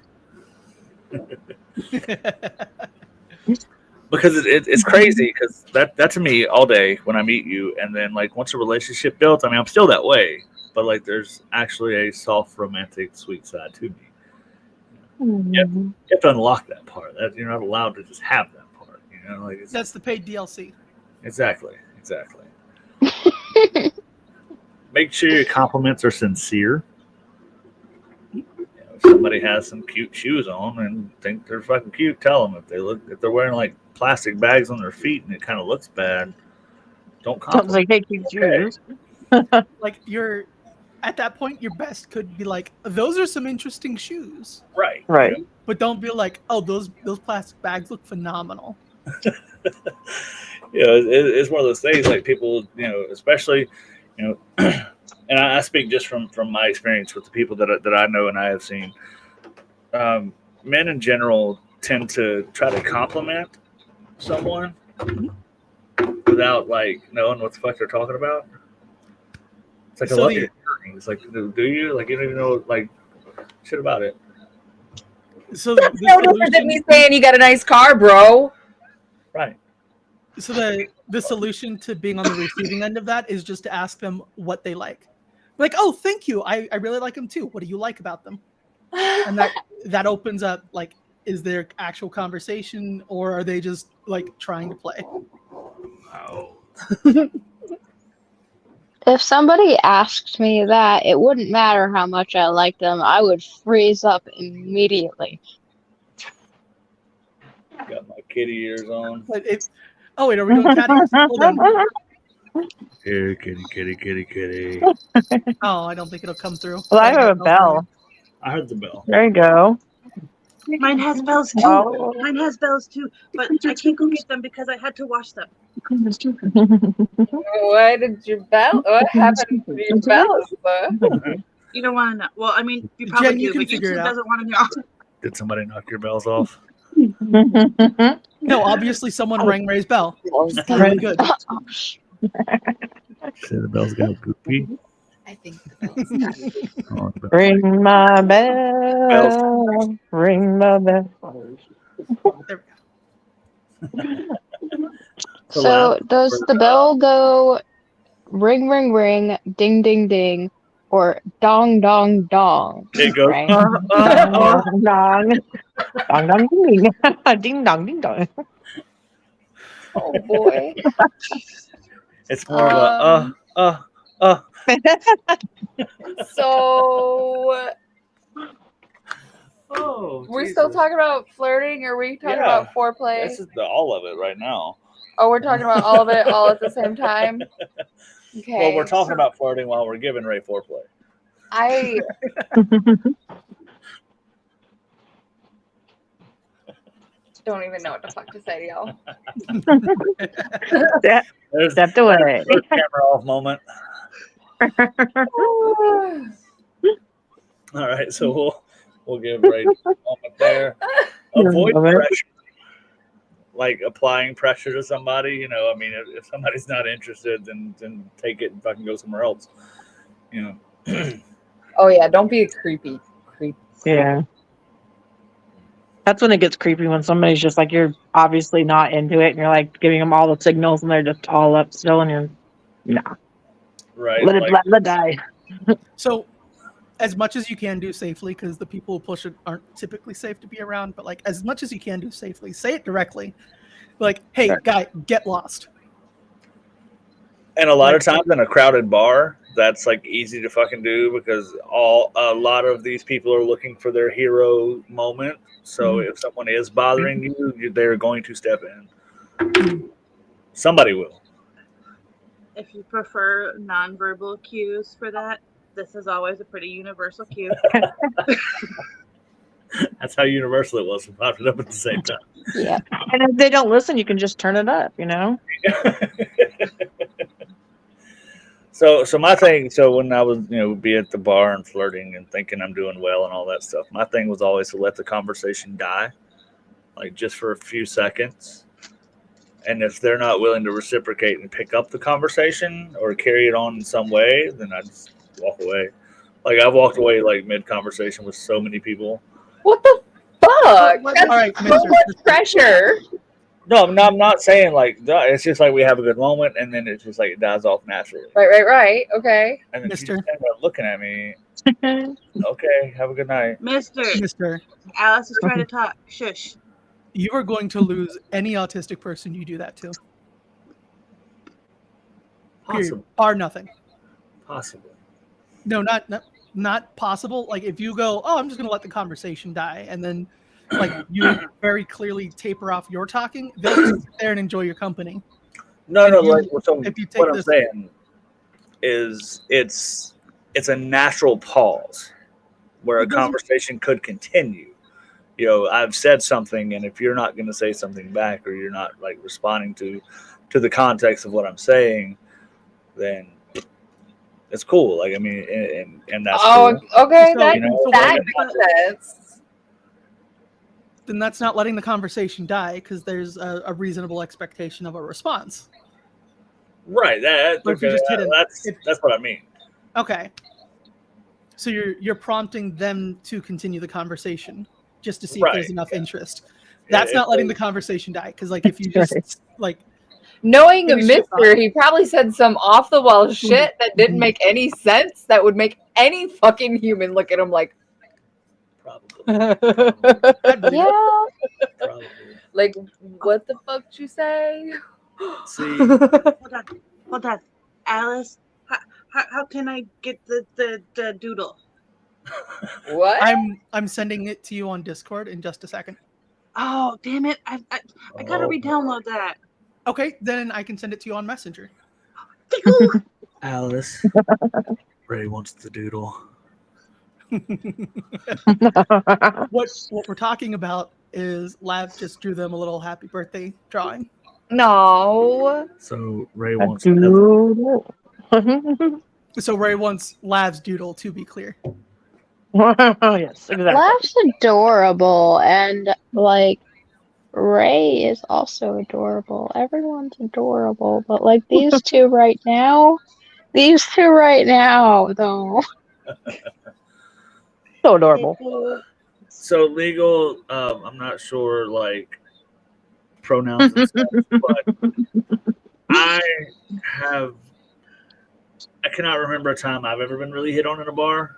Because it's crazy because that to me all day when I meet you, and then like once a relationship built, I mean I'm still that way, but like there's actually a soft, romantic, sweet side to me. You have to unlock that part. That you're not allowed to just have that part. You know, like That's the paid DLC. exactly. Make sure your compliments are sincere. If somebody has some cute shoes on and think they're fucking cute, tell them. If they're wearing like plastic bags on their feet and it kind of looks bad, don't Sounds compliment. like hey, cute shoes. Like at that point, your best could be like, those are some interesting shoes. Right. Right. But don't be like, oh, those plastic bags look phenomenal. It's one of those things like people, especially, and I speak just from my experience with the people that I know and I have seen. Men in general tend to try to compliment someone without like knowing what the fuck they're talking about. It's like I love your earrings. It's like, do you? Like you don't even know like shit about it. So That's no different than me saying you got a nice car, bro. Right. So the solution to being on the receiving end of that is just to ask them what they like. Like, oh, thank you. I really like them too. What do you like about them? And that opens up like, is there actual conversation or are they just like trying to play? Wow. If somebody asked me that, it wouldn't matter how much I liked them. I would freeze up immediately. Got my kitty ears on. But oh wait, are we doing cat ears? Hold on. Here, kitty. Oh, I don't think it'll come through. Well, I have a bell. I heard the bell. There you go. Mine has bells too. Oh. Mine has bells too, but I can't go get them because I had to wash them. Why did your bell? What happened to your bells, though? You don't want to know. Well, I mean, you probably Jen, you do, can but figure it YouTube out. doesn't want to know. Did somebody knock your bells off? No, obviously someone rang Ray's bell. That's really good. Say the bells got goofy. I think the bells got it. Oh, the bells. Ring my bell. Ring my bell. There we go. So does the bell go ring, ring, ring, ding, ding, ding, or dong, dong, dong? It goes. Right? Dong, dong. Dong, dong, ding. Ding, dong, ding, dong. Oh boy. It's more of a So, Oh, we're still talking about flirting, or are we talking Yeah. about foreplay? This is all of it right now. Oh, we're talking about all of it all at the same time? Okay. Well, we're talking about flirting while we're giving Ray foreplay. I don't even know what the fuck to say to y'all. There's Stepped away. the camera off moment. All right, so we'll give Ray a moment there. Avoid pressure, like applying pressure to somebody. I mean, if somebody's not interested, then take it and fucking go somewhere else. Oh yeah, don't be a creepy. Yeah. That's when it gets creepy, when somebody's just like, you're obviously not into it and you're like giving them all the signals and they're just all up still and you're, nah. Right. Let it die. So as much as you can do safely, because the people who push it aren't typically safe to be around, but like as much as you can do safely, say it directly. Like, hey, guy, get lost. And a lot of times in a crowded bar, that's like easy to fucking do because a lot of these people are looking for their hero moment. So if someone is bothering you, they're going to step in. Somebody will. If you prefer nonverbal cues for that, this is always a pretty universal cue. That's how universal it was. We popped it up at the same time. Yeah. And if they don't listen, you can just turn it up, you know? So my thing, so when I was, be at the bar and flirting and thinking I'm doing well and all that stuff, my thing was always to let the conversation die, like just for a few seconds. And if they're not willing to reciprocate and pick up the conversation or carry it on in some way, then I just walk away. Like I've walked away like mid-conversation with so many people. What the fuck? That's All right, so Mister. much pressure. No, I'm not saying like it's just like we have a good moment and then it's just like it dies off naturally. Right. Okay. And then Mister. she just ended up looking at me. Okay, have a good night. Mister, Alice is trying to talk. Shush. You are going to lose any autistic person you do that to. Period. Possible. Bar nothing. Possible. No, not possible. Like if you go, oh, I'm just gonna let the conversation die, and then like you very clearly taper off your talking, they'll just sit there and enjoy your company. No, If you- like so if you take what I'm this- saying is it's a natural pause where a It doesn't- conversation could continue. I've said something, and if you're not going to say something back, or you're not like responding to the context of what I'm saying, then it's cool. Like I mean, and that's cool. Okay. So, that like, makes sense. Then that's not letting the conversation die because there's a reasonable expectation of a response. Right. But if you just hit it- That's what I mean. Okay. So you're prompting them to continue the conversation just to see if there's enough interest. That's not letting the conversation die because like if you just like Knowing a finish your mister, thought. he probably said some off the wall shit that didn't make any sense. That would make any fucking human look at him like, Probably. I'd believe it. Yeah. Probably. like, what the fuck did you say? See, Hold on. Alice, how can I get the doodle? What? I'm sending it to you on Discord in just a second. Oh, damn it. I gotta re-download that. Okay, then I can send it to you on Messenger. Alice, Ray wants the doodle. What we're talking about is Lav just drew them a little happy birthday drawing. No. So Ray A wants doodle. So Ray wants Lav's doodle, to be clear. Yes, exactly. Laugh's adorable, and like Ray is also adorable. Everyone's adorable, but like these two right now, though. So adorable. So legal, I'm not sure like pronouns and stuff, but I cannot remember a time I've ever been really hit on in a bar.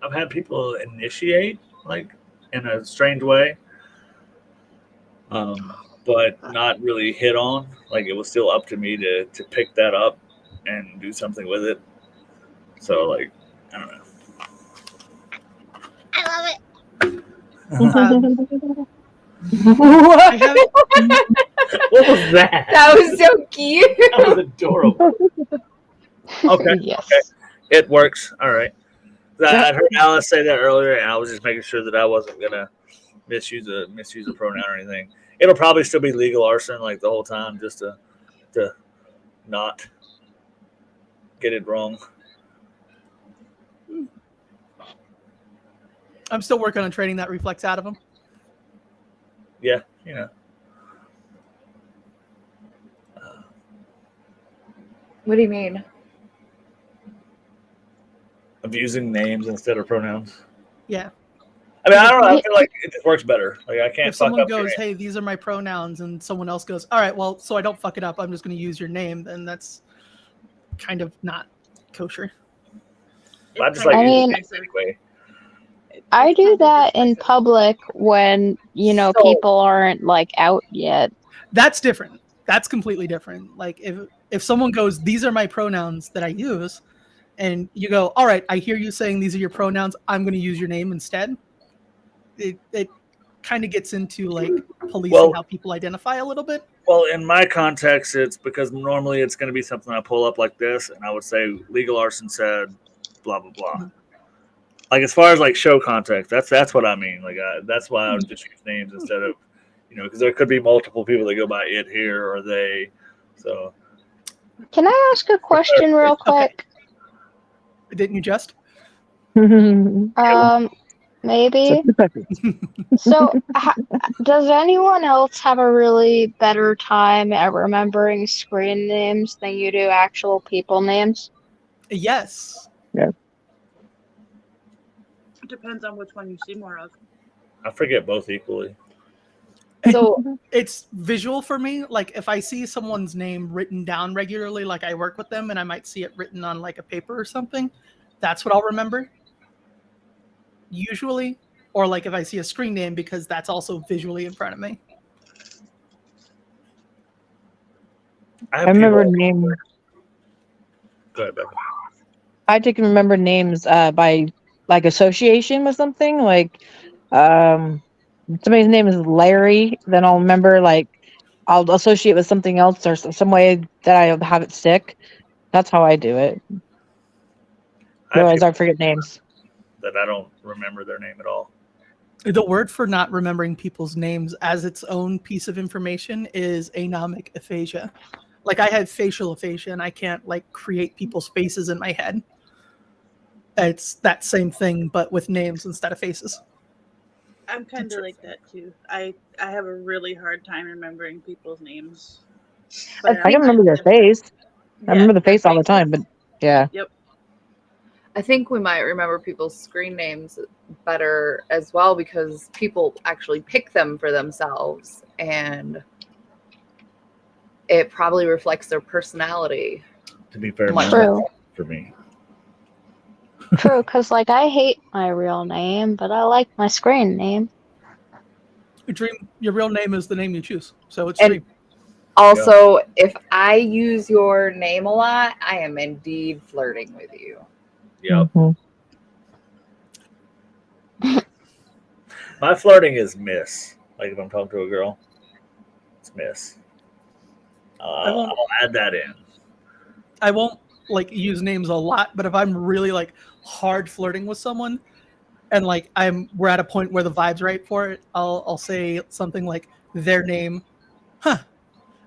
I've had people initiate like in a strange way, but not really hit on. Like it was still up to me to pick that up and do something with it. So like I don't know. I love it. I have, What was that? That was so cute. That was adorable. Okay. Yes. Okay. It works. All right. I heard Alice say that earlier, and I was just making sure that I wasn't gonna misuse a pronoun or anything. It'll probably still be legal arson like the whole time, just to not get it wrong. I'm still working on training that reflex out of him. Yeah, you know. What do you mean? Of using names instead of pronouns. Yeah. I mean, I don't know. I feel like it just works better. Like I can't If fuck someone up your goes, name. hey, these are my pronouns, and someone else goes, all right, well, so I don't fuck it up, I'm just going to use your name, then that's kind of not kosher. I just like I using mean, names anyway. I It's do kind of that in dismissive. public when, you know, So- people aren't like out yet. That's different. That's completely different. Like if someone goes, these are my pronouns that I use, and you go, all right, I hear you saying these are your pronouns, I'm going to use your name instead. It kind of gets into like policing Well- how people identify a little bit. Well, in my context, it's because normally it's going to be something I pull up like this, and I would say legal arson said, blah blah blah. Like as far as like show context, that's what I mean. Like that's why I would just use names instead of, because there could be multiple people that go by it here or they. So Can I ask a question real quick? Didn't you just? Maybe. So, does anyone else have a really better time at remembering screen names than you do actual people names? Yes. It depends on which one you see more of. I forget both equally. So It's visual for me. Like if I see someone's name written down regularly, like I work with them and I might see it written on like a paper or something, that's what I'll remember. Usually. Or like if I see a screen name, because that's also visually in front of me. I I remember names. Go ahead, Becca. I can remember names by like association with something. Like somebody's name is Larry, then I'll remember like I'll associate with something else or some way that I have it stick. That's how I do it. Otherwise, I forget names. That I don't remember their name at all. The word for not remembering people's names as its own piece of information is anomic aphasia. Like I have facial aphasia and I can't like create people's faces in my head. It's that same thing, but with names instead of faces. I'm kind of like that too. I have a really hard time remembering people's names. I But I can remember their face. I remember the their face all the time, faces. but yeah. Yep. I think we might remember people's screen names better as well because people actually pick them for themselves and it probably reflects their personality. To be fair, Much True. for me. True, because like I hate my real name, but I like my screen name. Dream, your real name is the name you choose. So it's And- Dream. Also, if I use your name a lot, I am indeed flirting with you. Yep. Mhm. My flirting is miss. Like if I'm talking to a girl, it's miss. I'll add that in. I won't like use names a lot, but if I'm really like hard flirting with someone and like we're at a point where the vibe's right for it, I'll say something like their name. Huh.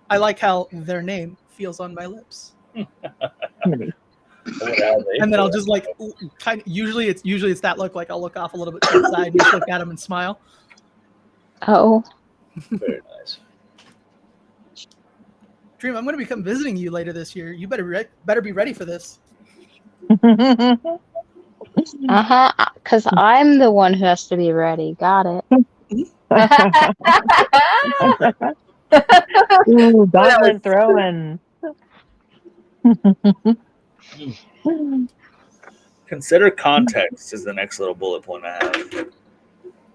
I like how their name feels on my lips. And then I'll just like kind of usually it's that look, like I'll look off a little bit to the side and just look at him and smile. Oh, Very nice. Dream, I'm going to be come visiting you later this year. You better be ready for this. because I'm the one who has to be ready. Got it. Ooh, gauntlet throwing. Consider context is the next little bullet point I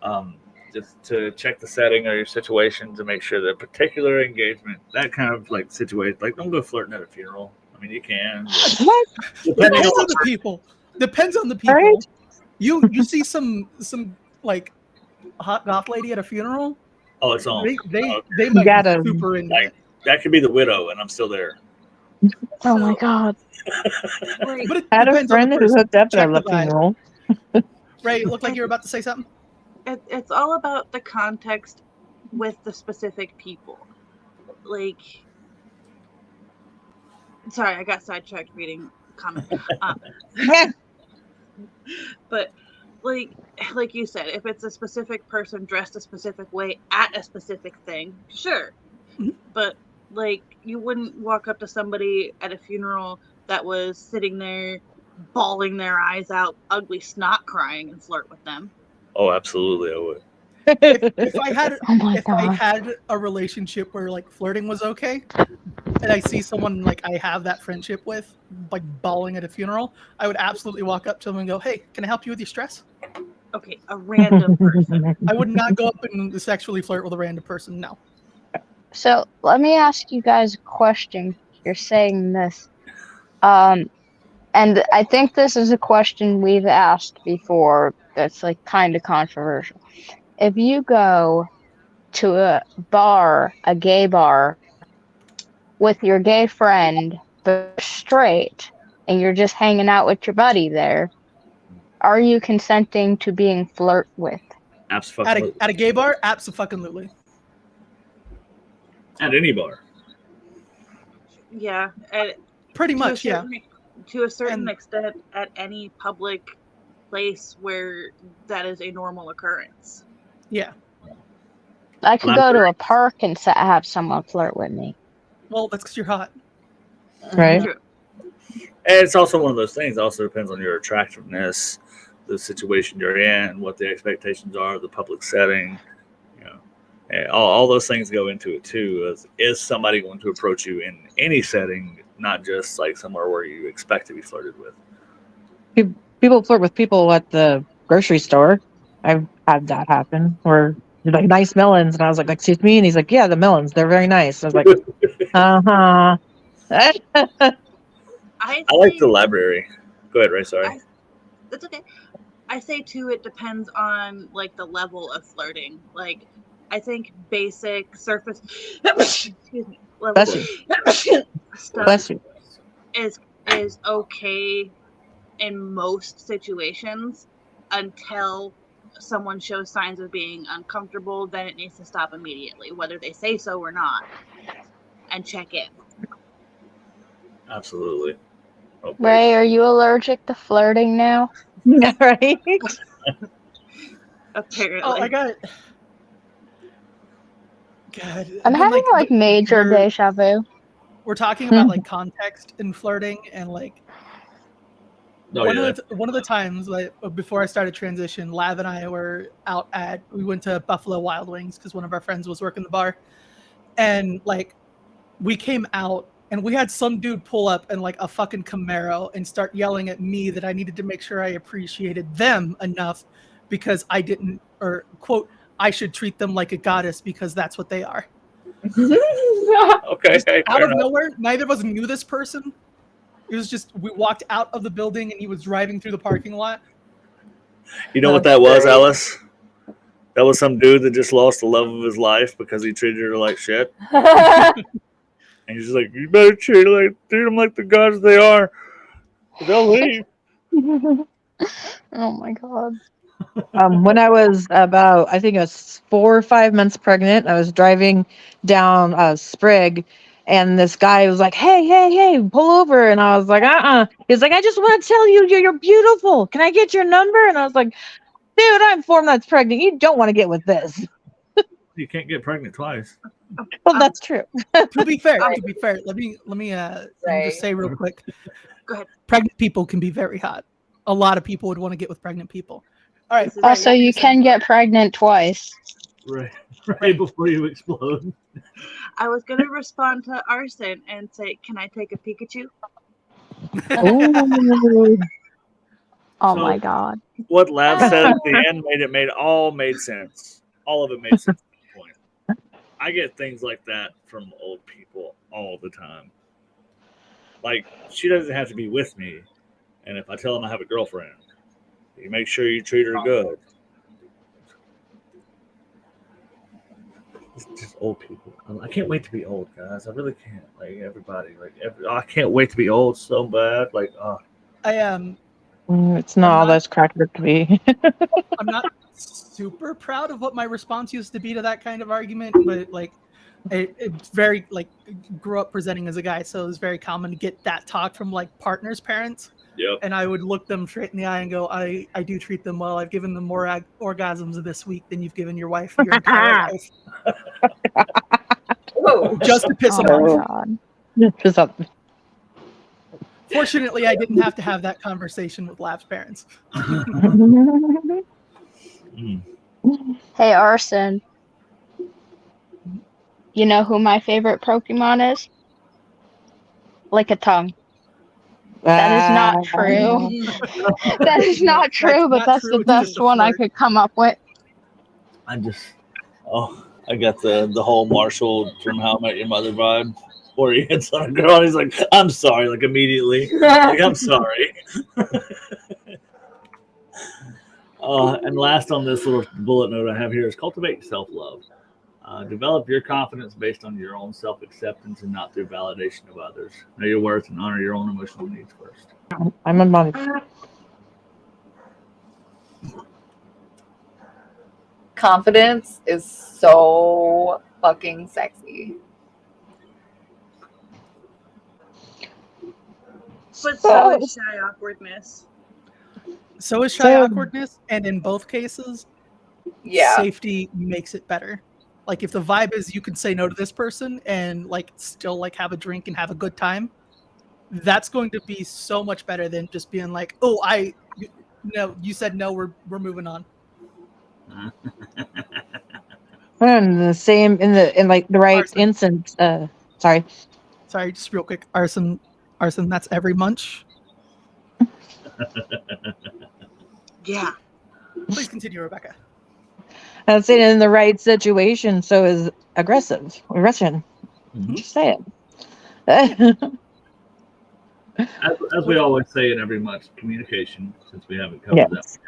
have. Just to check the setting or your situation to make sure that particular engagement, that kind of like situation, like don't go flirting at a funeral. I mean, you can. What? Depending Depends on on the people. Depends on the people. Right? You see some like hot goth lady at a funeral. Oh, it's on. They might gotta- be super into like, it. that could be the widow, and I'm still there. Oh my god. Right. But it I had a depends on friend the who person. hooked up Check at the a vibe. funeral. Ray, it looked like you were about to say something. It's all about the context with the specific people. Like, sorry, I got sidetracked reading a comment. But like you said, if it's a specific person dressed a specific way at a specific thing, sure. Mhm. But like you wouldn't walk up to somebody at a funeral that was sitting there bawling their eyes out, ugly snot crying, and flirt with them. Oh, absolutely, I would. If I had Oh my if I god. had a relationship where like flirting was okay, and I see someone like I have that friendship with, like bawling at a funeral, I would absolutely walk up to them and go, "Hey, can I help you with your stress?" Okay, a random person. I would not go up and sexually flirt with a random person. No. So let me ask you guys a question. You're saying this. And I think this is a question we've asked before that's like kind of controversial. If you go to a bar, a gay bar, with your gay friend, but straight, and you're just hanging out with your buddy there, are you consenting to being flirt with? Absolutely. At a gay bar, absolutely. At any bar. Yeah, Pretty much, yeah. To a certain extent, at any public place where that is a normal occurrence. Yeah. I could go to a park and have someone flirt with me. Well, that's because you're hot. Right. True. And it's also one of those things. It also depends on your attractiveness, the situation you're in, what the expectations are, the public setting. You know, and all those things go into it too. Is somebody going to approach you in any setting, not just like somewhere where you expect to be flirted with? People flirt with people at the grocery store. I've had that happen where they're like, nice melons, and I was like, excuse me, and he's like, yeah, the melons, they're very nice. I was like, uh-huh. I like the library. Go ahead, Ray. Sorry. That's okay. I say too, it depends on like the level of flirting. Like, I think basic surface excuse me, level stuff is okay in most situations until someone shows signs of being uncomfortable. Then it needs to stop immediately, whether they say so or not, and check in. Absolutely. Okay. Ray, are you allergic to flirting now? Yeah, right. Apparently. Oh, I got it. God, I'm having like major deja vu. We're talking about like context in flirting, and like one of the times like before I started transition, Lav and I were we went to Buffalo Wild Wings because one of our friends was working the bar, and like we came out and we had some dude pull up in like a fucking Camaro and start yelling at me that I needed to make sure I appreciated them enough because I didn't, or quote, I should treat them like a goddess because that's what they are. Okay. Just out of nowhere, neither of us knew this person. It was just, we walked out of the building and he was driving through the parking lot. You know what that was, Alice? That was some dude that just lost the love of his life because he treated her like shit. And he's just like, you better treat them like the gods they are. They'll leave. Oh my god. When I was about, I think I was 4 or 5 months pregnant, I was driving down Sprig, and this guy was like, hey, pull over. And I was like, He's like, I just want to tell you, you're beautiful. Can I get your number? And I was like, dude, I'm 4 months pregnant. You don't want to get with this. You can't get pregnant twice. Well, that's true. To be fair, let me just say real quick. Go ahead. Pregnant people can be very hot. A lot of people would want to get with pregnant people. All right. Also, you can get pregnant twice. Right before you explode. I was going to respond to Arson and say, can I take a Pikachu? Oh my god. What Lav said at the end made sense. All of it made sense at the point. I get things like that from old people all the time. Like, she doesn't have to be with me. And if I tell them I have a girlfriend, you make sure you treat her good. It's just old people. I can't wait to be old, guys. I really can't. Like, everybody. I can't wait to be old so bad. Like, I am. It's not all that's cracked up to be. I'm not super proud of what my response used to be to that kind of argument, but like it's very like grew up presenting as a guy, so it was very common to get that talk from like partners' parents. Yep. And I would look them straight in the eye and go, I do treat them well. I've given them more orgasms this week than you've given your wife your entire life. Just to piss them off. Piss off. Fortunately, I didn't have to have that conversation with Lav's parents. Hey, Arson. You know who my favorite Pokemon is? Lick a tongue. That is not true. That is not true, but not that's true, the it's just best a one I flirt. could come up with. I got the whole Marshall from How I Met Your Mother vibe, where he hits on a girl and he's like, "I'm sorry," like immediately, like I'm sorry. And last on this little bullet note I have here is cultivate self-love. Develop your confidence based on your own self-acceptance and not through validation of others. Know your worth and honor your own emotional needs first. I'm a mom. Confidence is so fucking sexy. But so is shy awkwardness. So is shy So- awkwardness, and in both cases, Yeah. safety makes it better. Like if the vibe is you can say no to this person and like still like have a drink and have a good time, that's going to be so much better than just being like, "Oh, no, you said no, we're moving on." And the same in like the right Arson. instance. Sorry. Sorry, just real quick. Arson, that's every munch. Yeah. Please continue, Rebecca. I'm saying in the right situation, so is aggression. Just say it. As we always say in every month, communication, since we haven't covered Yes.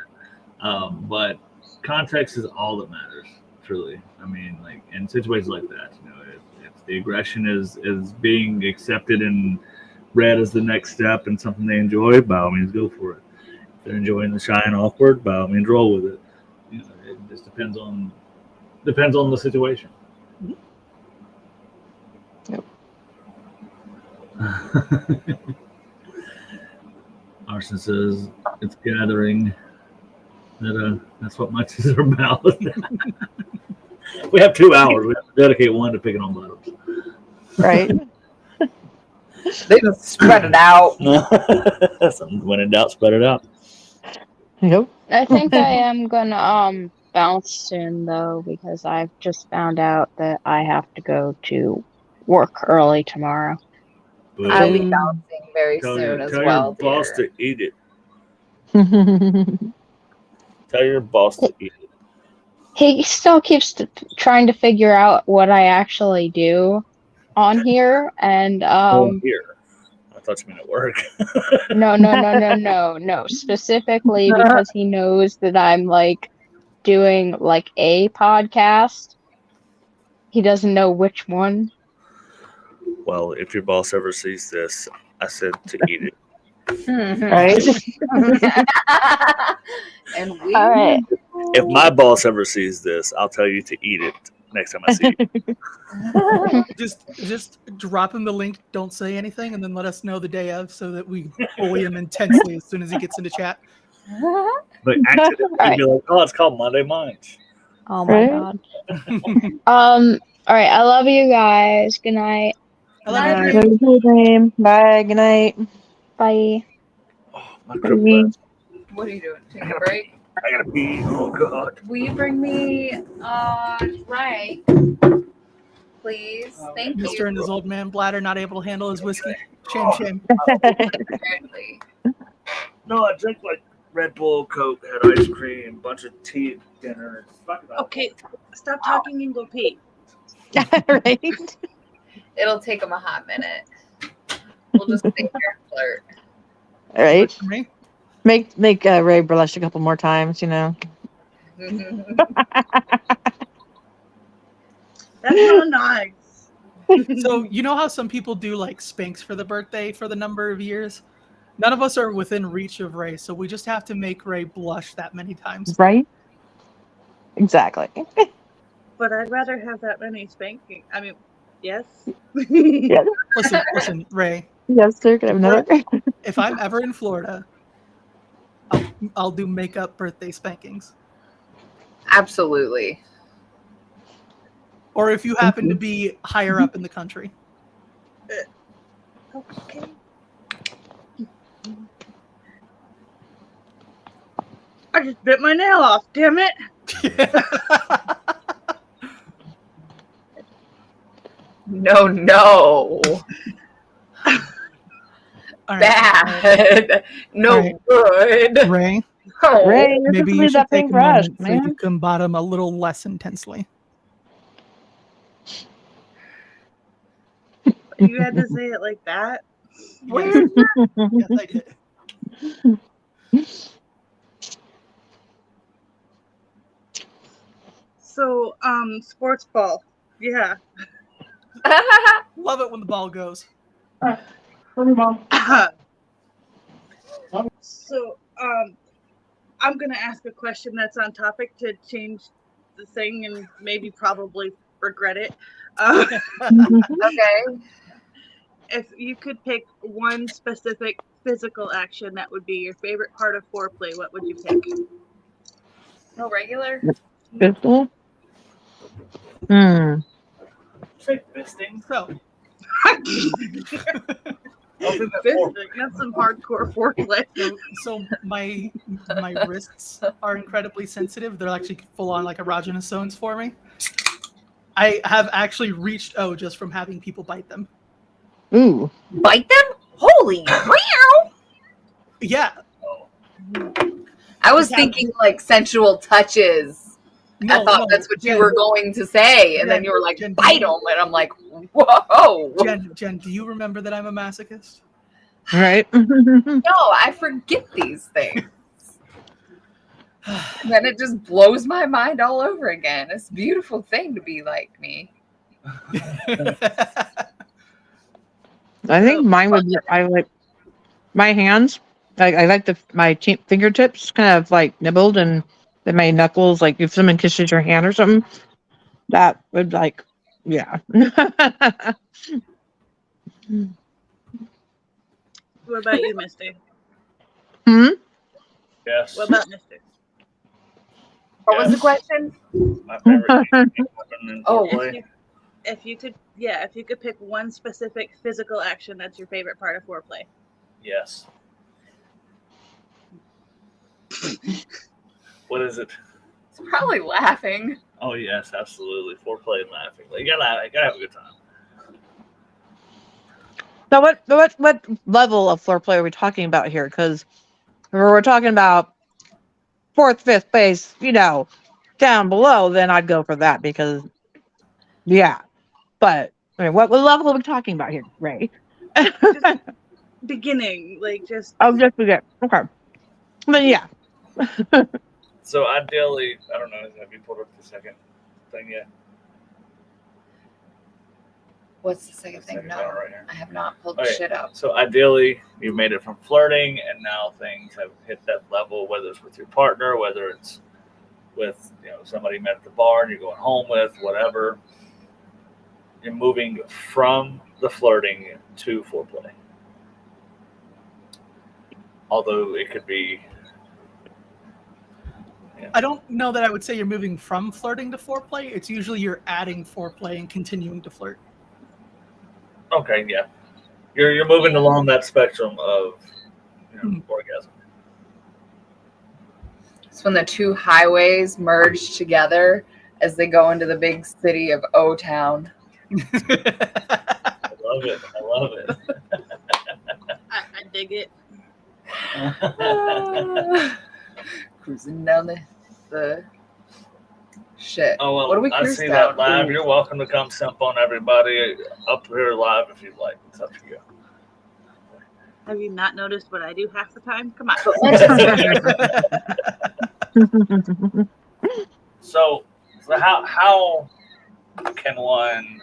that. But context is all that matters, truly. I mean, like in situations like that, if the aggression is being accepted and read as the next step and something they enjoy, by all means, go for it. If they're enjoying the shy and awkward, by all means, roll with it. It just depends on the situation. Yep. Arson says it's gathering. That's what much is about. We have 2 hours. We have to dedicate one to picking on buttons. Right. They just spread it out. When in doubt, spread it out. Yep. I think I am gonna bounce soon though, because I've just found out that I have to go to work early tomorrow. But I'll be Boom. bouncing very tell soon as your well, boss dear. to eat it. Tell your boss to eat it. He still keeps trying to figure out what I actually do on here, and Here. I thought you meant at work. no. Specifically because he knows that I'm like doing like a podcast. He doesn't know which one. Well, if your boss ever sees this, I said to eat it. Right. And we All right. If my boss ever sees this, I'll tell you to eat it next time I see you. Just drop him the link. Don't say anything, and then let us know the day of, so that we bully him intensely as soon as he gets into chat. But accidentally be like, "Oh, it's called Monday Munch." Oh my Right? god. All right. I love you guys. Good night. I love you. Bye. Good night. Bye. Oh, my crib. What are you doing? Taking a break? I gotta pee. Oh God. Will you bring me right? Please. Thank Mr. you. and his old man bladder not able to handle his whiskey. Shame. Apparently. No, I drink like Red Bull, Coke, had ice cream, bunch of tea at dinner. Okay, stop talking and go pee. Right. It'll take him a hot minute. We'll just sit here and flirt. Right. For me. Make Ray blush a couple more times. That's so nice. So you know how some people do like spanks for the birthday for the number of years? None of us are within reach of Ray, so we just have to make Ray blush that many times. Right. Exactly. But I'd rather have that many spanking. I mean, yes. Yes. Listen, Ray. Yes, sir. Can I have another? If I'm ever in Florida, I'll do makeup birthday spankings. Absolutely. Or if you happen to be higher up in the country. Okay. I just bit my nail off, damn it. No. All right. Bad. No All right. good. Ray, Oh. Ray, you're maybe supposed to you leave should that thing take a fresh, moment so you man. can bottom a little less intensely. You had to say it like that. Yes, yes, I did. So, sports ball. Yeah. Love it when the ball goes. So, I'm gonna ask a question that's on topic to change the thing and maybe probably regret it. Okay. If you could pick one specific physical action that would be your favorite part of foreplay, what would you pick? No regular? Pistol? Hmm. Say fisting. So, I don't think that's foreplay. That's some hardcore foreplay. so my wrists are incredibly sensitive. They're actually full on like erogenous zones for me. I have actually reached O just from having people bite them. Ooh. Bite them? Holy meow! Yeah. I was Yeah. thinking like sensual touches. I thought that's what you were going to say, and then you were like, Jen, bite them, and I'm like, whoa. Jen, do you remember that I'm a masochist? Right? No, I forget these things. And then it just blows my mind all over again. It's a beautiful thing to be like me. I think mine would be, I like my hands. I like my fingertips kind of like nibbled, and then my knuckles, like if someone kisses your hand or something, that would like, yeah. What about you, Mister? Yes. What about Mister? What was the question? My favorite thing in Oh. foreplay. If you could pick one specific physical action that's your favorite part of foreplay. Yes. What is it? It's probably laughing. Oh yes, absolutely. Foreplay and laughing. Like, you gotta have a good time. So what level of foreplay are we talking about here? Because we're talking about 4th, 5th place, down below, then I'd go for that because, yeah. But I mean, what level are we talking about here, Ray? Just beginning, like just. Oh, just forget. Okay. But yeah. So ideally, I don't know. Have you pulled up the second thing yet? What's the second thing? Second No, one right here. I have not pulled the Okay. shit up. So ideally, you've made it from flirting, and now things have hit that level. Whether it's with your partner, whether it's with somebody you met at the bar and you're going home with, whatever. You're moving from the flirting to foreplay. Although it could be. I don't know that I would say you're moving from flirting to foreplay. It's usually you're adding foreplay and continuing to flirt. Okay, yeah. You're moving along that spectrum of orgasm. It's when the two highways merge together as they go into the big city of O-Town. I love it. I love it. I dig it. Cruising down the shit. Oh, well, What do we I cruise see down? that live. You're welcome to come simp on everybody up here live if you'd like. It's up to you. Have you not noticed what I do half the time? Come on. So how can one?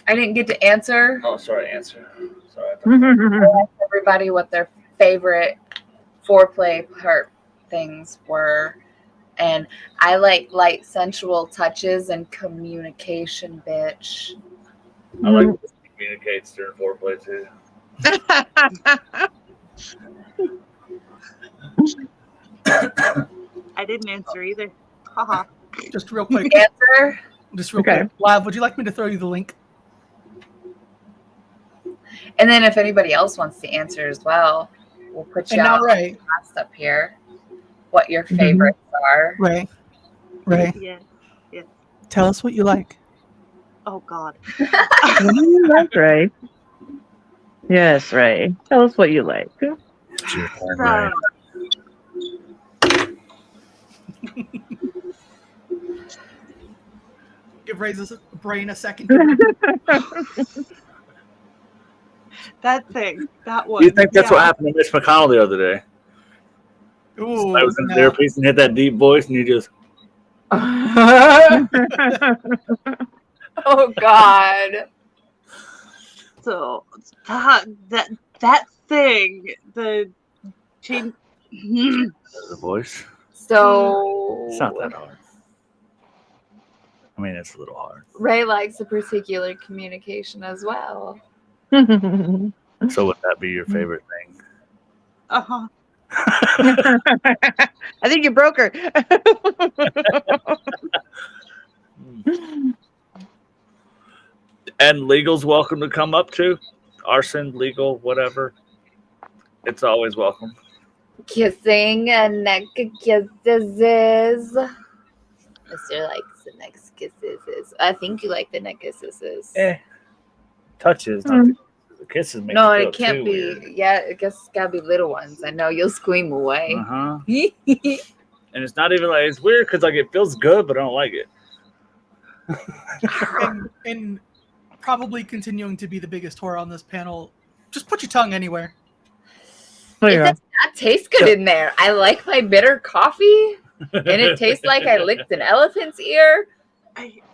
I didn't get to answer. Oh, sorry. Answer. Sorry. I Ask everybody what their favorite foreplay part things were, and I like light sensual touches and communication, bitch. like to communicate during foreplay too. I didn't answer either. Haha. Just real quick. Answer. Quick. Live, would you like me to throw you the link? And then if anybody else wants to answer as well, we'll put you And now, on Ray. blast up here. What your favorites are. Ray. Yeah. Tell us what you like. Oh God. What do you like, Ray? Yes, Ray. Tell us what you like. It's your turn, Ray. Give Ray's brain a second. That thing. That one. You think that's what happened to Mitch McConnell the other day? Ooh, I was in no. the earpiece and hit that deep voice, and you just. Oh God. So that thing, the change. The voice. So It's not that hard. I mean, it's a little hard. Ray likes a particular communication as well. So would that be your favorite thing? Uh-huh. I think you broke her. And legal's welcome to come up too. Arson, legal, whatever. It's always welcome. Kissing and neck kisses. Mr. likes the neck kisses. I think you like the neck kisses. Touches, not the kisses. Make No, it feel it can't too be. weird. Yeah, I guess it's gotta be little ones. I know you'll scream away. Uh-huh. And it's not even like it's weird because like it feels good, but I don't like it. and probably continuing to be the biggest whore on this panel. Just put your tongue anywhere. It does not taste good in there. I like my bitter coffee, and it tastes like I licked an elephant's ear,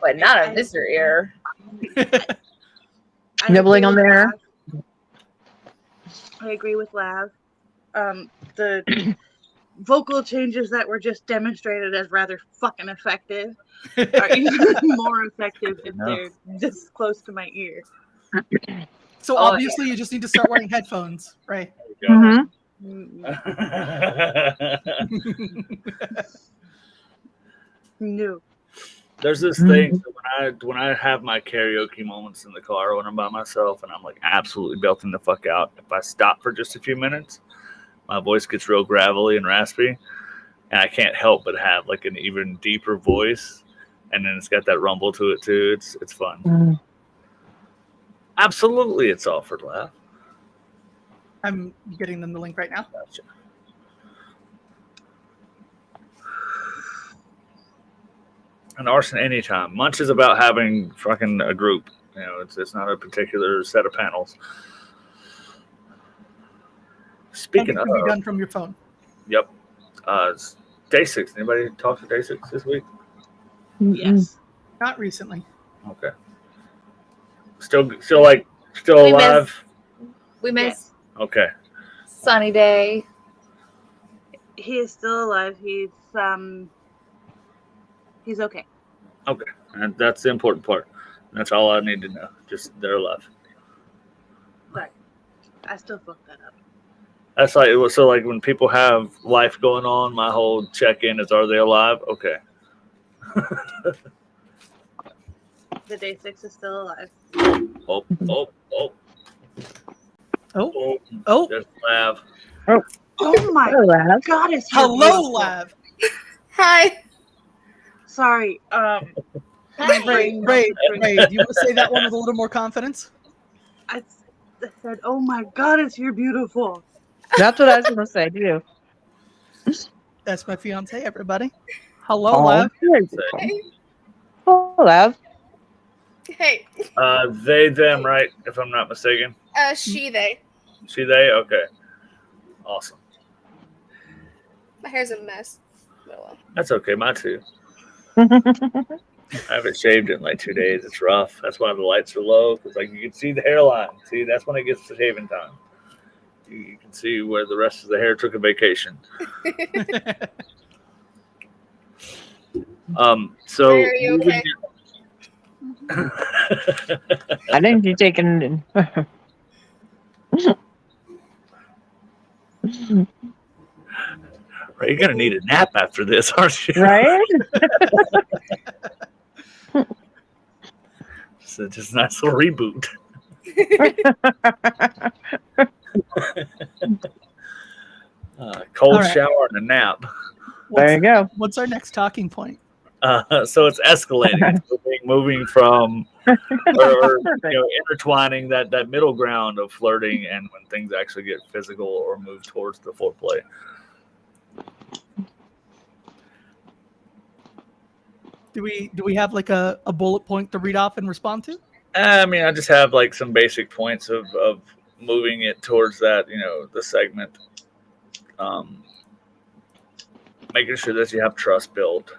but not a Mr. ear. Nibbling on there. I agree with Lav. The vocal changes that were just demonstrated as rather fucking effective are even more effective if they're this close to my ear. So obviously you just need to start wearing headphones, right? Mm-hmm. No. There's this thing when I have my karaoke moments in the car when I'm by myself and I'm like absolutely belting the fuck out. If I stop for just a few minutes, my voice gets real gravelly and raspy, and I can't help but have like an even deeper voice, and then it's got that rumble to it too. It's fun. Absolutely, it's offered, Laugh. I'm getting them the link right now. Gotcha. And Arson anytime. Munch is about having fucking a group. You know, it's not a particular set of panels. Speaking It of, can be done from your phone. Yep. Day 6. Anybody talk to Day 6 this week? Yes. Not recently. Okay. Still alive? We miss Okay. Sunny Day. He is still alive. He's okay. Okay. And that's the important part. That's all I need to know. Just they're alive. But I still fucked that up. That's like so. Like when people have life going on, my whole check-in is: are they alive? Okay. The Day 6 is still alive. Oh. Oh. There's Lav. Oh my Hello, Lav. God! It's Hello, Lav. Hi. Sorry. My brain. Ray, do you want to say that one with a little more confidence? I said, "Oh my God, it's you're beautiful." That's what I was going to say, too. That's my fiance, everybody. Hello, Lav. Hello, Lav. Hey, They, them, right? If I'm not mistaken. she, they. She, they? Okay. Awesome. My hair's a mess. That's okay. Mine too. I haven't shaved it in like 2 days. It's rough. That's why the lights are low. Because like you can see the hairline. See, that's when it gets to shaving time. You can see where the rest of the hair took a vacation. So Are you okay? I think you're taking. You're gonna need a nap after this, aren't you? Right? So just a nice little reboot. Cold right. shower and a nap. There you go. What's our next talking point? So it's escalating. It's moving from or intertwining that middle ground of flirting and when things actually get physical or move towards the foreplay. Do we have like a bullet point to read off and respond to? I mean, I just have like some basic points of moving it towards that, the segment. Making sure that you have trust built.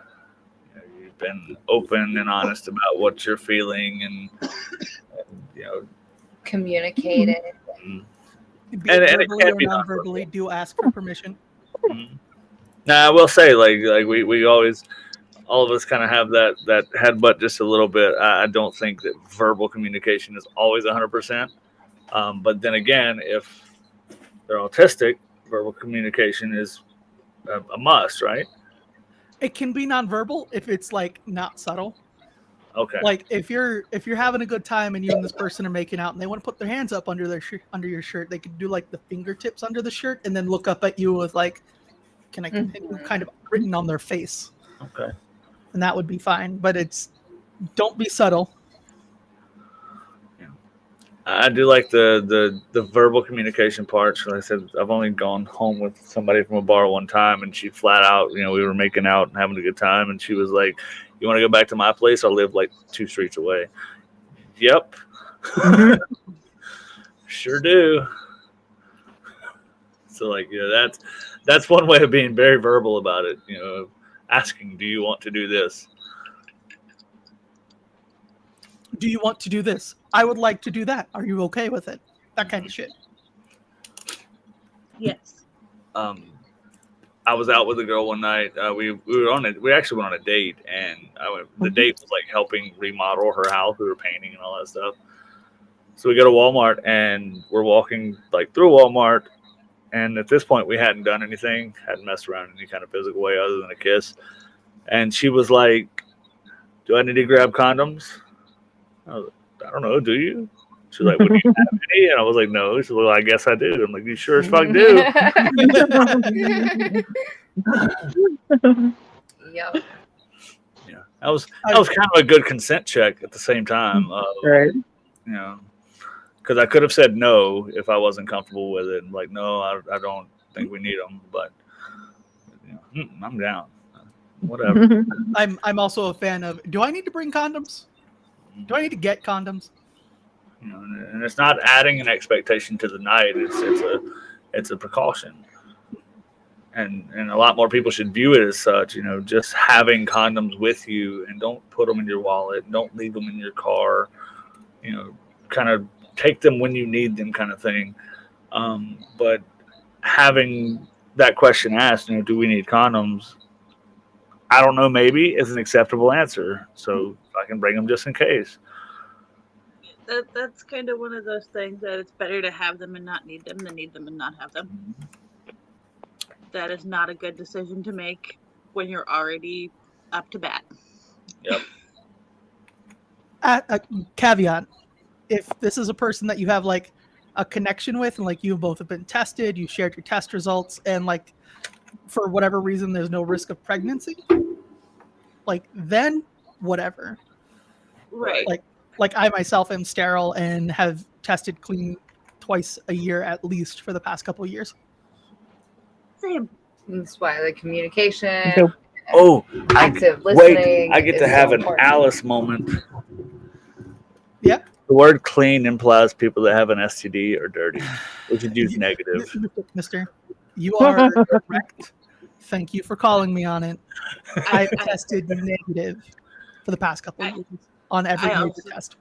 You've been open and honest about what you're feeling, and Communicate it. And Be it verbally can't or be non-verbally, do ask for permission. Now, I will say, like we always, all of us kind of have that headbutt just a little bit. I don't think that verbal communication is always 100%. But then again, if they're autistic, verbal communication is a must, right? It can be non-verbal if it's like not subtle. Okay. Like if you're having a good time and you and this person are making out and they want to put their hands up under their under your shirt, they could do like the fingertips under the shirt and then look up at you with like, "Can I continue?" kind of written on their face. Okay. And that would be fine, but don't be subtle. I do like the verbal communication part. So like I said, I've only gone home with somebody from a bar one time, and she flat out, we were making out and having a good time, and she was like, "You want to go back to my place? I live like 2 streets away." Yep. Sure do. So like, that's one way of being very verbal about it. Asking, "Do you want to do this?" Do you want to do this? I would like to do that. Are you okay with it? That kind of shit. Yes. I was out with a girl one night. We actually went on a date, and the date was like helping remodel her house. We were painting and all that stuff. So we go to Walmart, and we're walking like through Walmart, and at this point we hadn't done anything, hadn't messed around in any kind of physical way other than a kiss. And she was like, "Do I need to grab condoms?" I was like, "I don't know. Do you?" She's like, "Would you have any?" And I was like, "No." She's like, "Well, I guess I do." I'm like, "You sure as fuck do." Yep. Yeah, that was kind of a good consent check at the same time. Right. Because I could have said no if I wasn't comfortable with it. Like, no, I don't think we need them. But I'm down. Whatever. I'm also a fan of. Do I need to bring condoms? Do I need to get condoms? And it's not adding an expectation to the night. It's a precaution. And a lot more people should view it as such. Just having condoms with you, and don't put them in your wallet. Don't leave them in your car. Kind of take them when you need them, kind of thing. But having that question asked, do we need condoms? I don't know, maybe is an acceptable answer. So I can bring them just in case. That's kind of one of those things that it's better to have them and not need them than need them and not have them. That is not a good decision to make when you're already up to bat. Yep. A caveat: if this is a person that you have like a connection with, and like you both have been tested, you shared your test results, and like for whatever reason there's no risk of pregnancy, like then whatever. Right. Like I myself am sterile and have tested clean twice a year at least for the past couple of years. Same. That's why the communication, So- Oh, active listening. I get to is have so an important. Alice moment. Yeah. The word clean implies people that have an STD are dirty. We should use negative. Mister, you are correct. Thank you for calling me on it. I've tested negative for the past couple of years on every major test.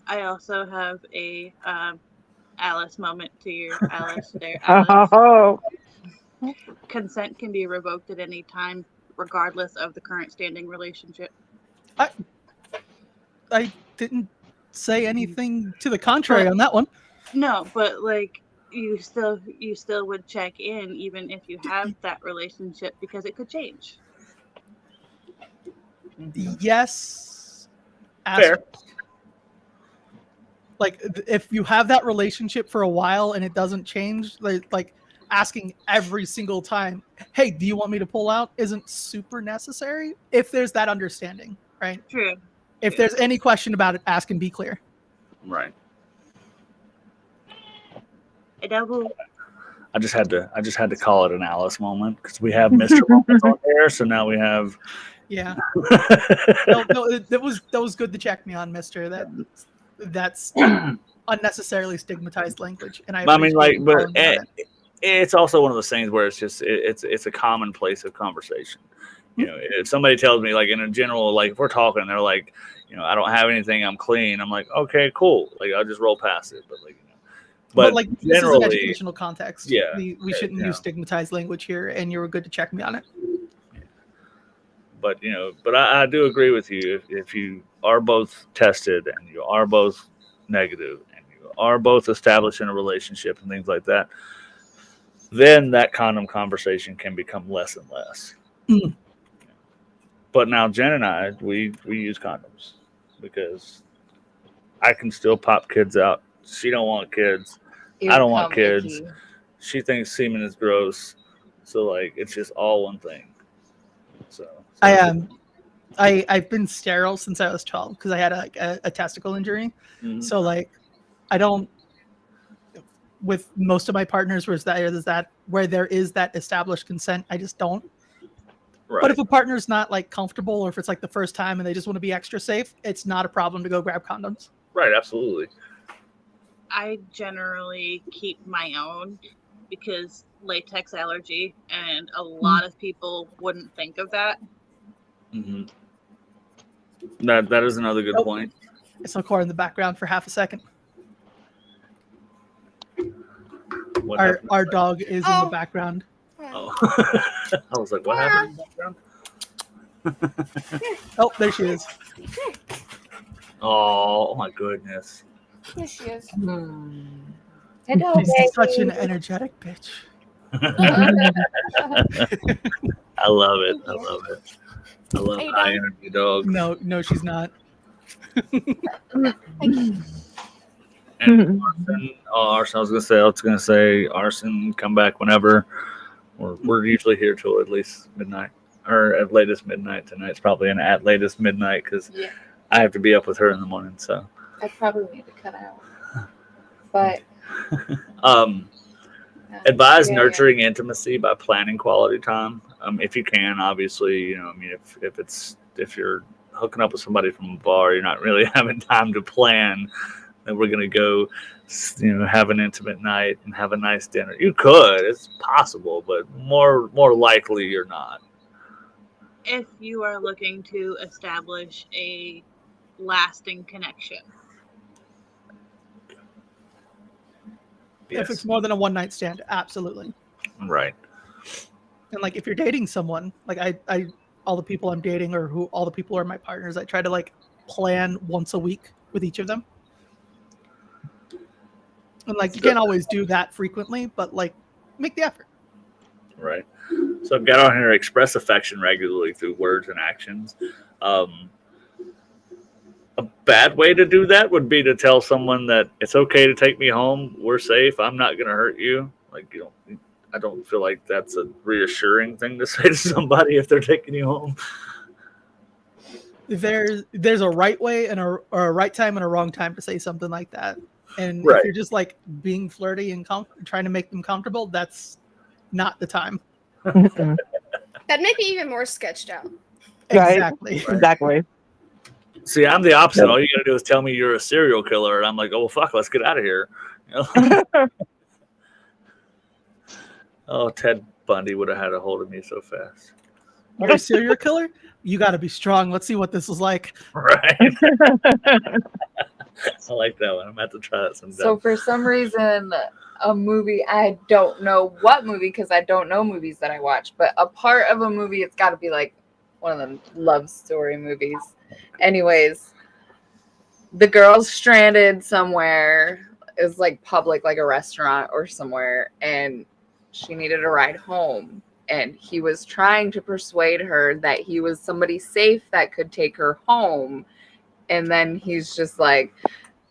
I also have a Alice moment to your Alice there, Alice. Oh, Consent can be revoked at any time, regardless of the current standing relationship. I didn't say anything to the contrary on that one. No, but like you still would check in even if you have that relationship because it could change. Yes. Fair. Like if you have that relationship for a while and it doesn't change, like asking every single time, "Hey, do you want me to pull out?" isn't super necessary if there's that understanding, right? True. If there's any question about it, ask and be clear. Right. I just had to call it an Alice moment because we have Mr. Moments on there, so now we have. Yeah. No, that was good to check me on, Mister. That's unnecessarily stigmatized language, and I mean, like, you but calling me on it. it's also one of those things where it's just it's a common place of conversation. You know, if somebody tells me, like, in a general, like, if we're talking, they're like, you know, I don't have anything, I'm clean. I'm like, okay, cool. Like, I'll just roll past it. But, like, you know, but like, this is an generally, educational context. yeah, we shouldn't use stigmatized language here, and you were good to check me on it. But, you know, but I do agree with you. If you are both tested and you are both negative and you are both established in a relationship and things like that, then that condom conversation can become less and less. Mm. But now Jen and I, we use condoms because I can still pop kids out. She don't want kids. Ew, I don't want come, kids. icky. She thinks semen is gross. So, like, it's just all one thing. So I've been sterile since I was 12 because I had a testicle injury. Mhm. So, like, I don't. With most of my partners, where there is that established consent, I just don't. Right. But if a partner's not, like, comfortable, or if it's like the first time and they just want to be extra safe, it's not a problem to go grab condoms. Right, absolutely. I generally keep my own because latex allergy, and a lot of people wouldn't think of that. Mm-hmm. That is another good point. It's no car in the background for half a second. Our dog is in the background. Oh. I was like, what happened in the background? Oh, there she is. Oh my goodness. Here she is. Hello, She's such an baby. energetic bitch. I love it. I love it. I love Hey, high dog. energy dogs. No, she's not. And Arson, I was gonna say, Arson, come back whenever. We're usually here till at least midnight, or at latest midnight. Tonight's probably an at latest midnight because I have to be up with her in the morning. So I probably need to cut out. But advise nurturing intimacy by planning quality time. If you can, obviously, you know, I mean, if you're hooking up with somebody from a bar, you're not really having time to plan that we're gonna go, you know, have an intimate night and have a nice dinner. You could, it's possible, but more likely you're not. If you are looking to establish a lasting connection. Yes. If it's more than a one night stand, absolutely. Right. And, like, if you're dating someone, like, I all the people I'm dating, or who all the people are my partners, I try to, like, plan once a week with each of them. And, like, you can't always do that frequently, but, like, make the effort. Right. So I've got on here, express affection regularly through words and actions. A bad way to do that would be to tell someone that it's okay to take me home. We're safe. I'm not going to hurt you. Like, you know, I don't feel like that's a reassuring thing to say to somebody if they're taking you home. There's a right way and a right time and a wrong time to say something like that. And Right. if you're just, like, being flirty and trying to make them comfortable, that's not the time. That'd make me even more sketched out. Exactly. Right. Exactly. See, I'm the opposite. All you got to do is tell me you're a serial killer, and I'm like, oh, well, fuck, let's get out of here. You know? Oh, Ted Bundy would have had a hold of me so fast. You're a serial killer? You got to be strong. Let's see what this is like. Right. I like that one. I'm going to have to try that sometime. So for some reason, a movie, I don't know what movie because I don't know movies that I watch, but a part of a movie, it's got to be like one of them love story movies. Anyways, the girl's stranded somewhere. It was like public, like a restaurant or somewhere, and she needed a ride home. And he was trying to persuade her that he was somebody safe that could take her home. And then he's just like,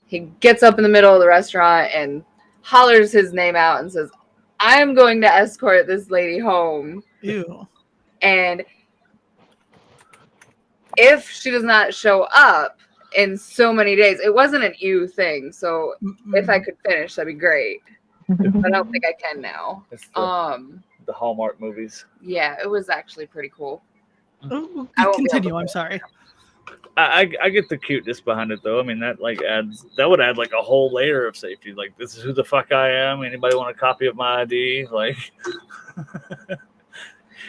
he gets up in the middle of the restaurant and hollers his name out and says, I'm going to escort this lady home. Ew. And if she does not show up in so many days, it wasn't an you thing. So if I could finish, that'd be great. But I don't think I can now. It's the Hallmark movies. Yeah, it was actually pretty cool. Continue. I'm sorry. I get the cuteness behind it though. I mean that would add like a whole layer of safety. Like this is who the fuck I am. Anybody want a copy of my ID? Like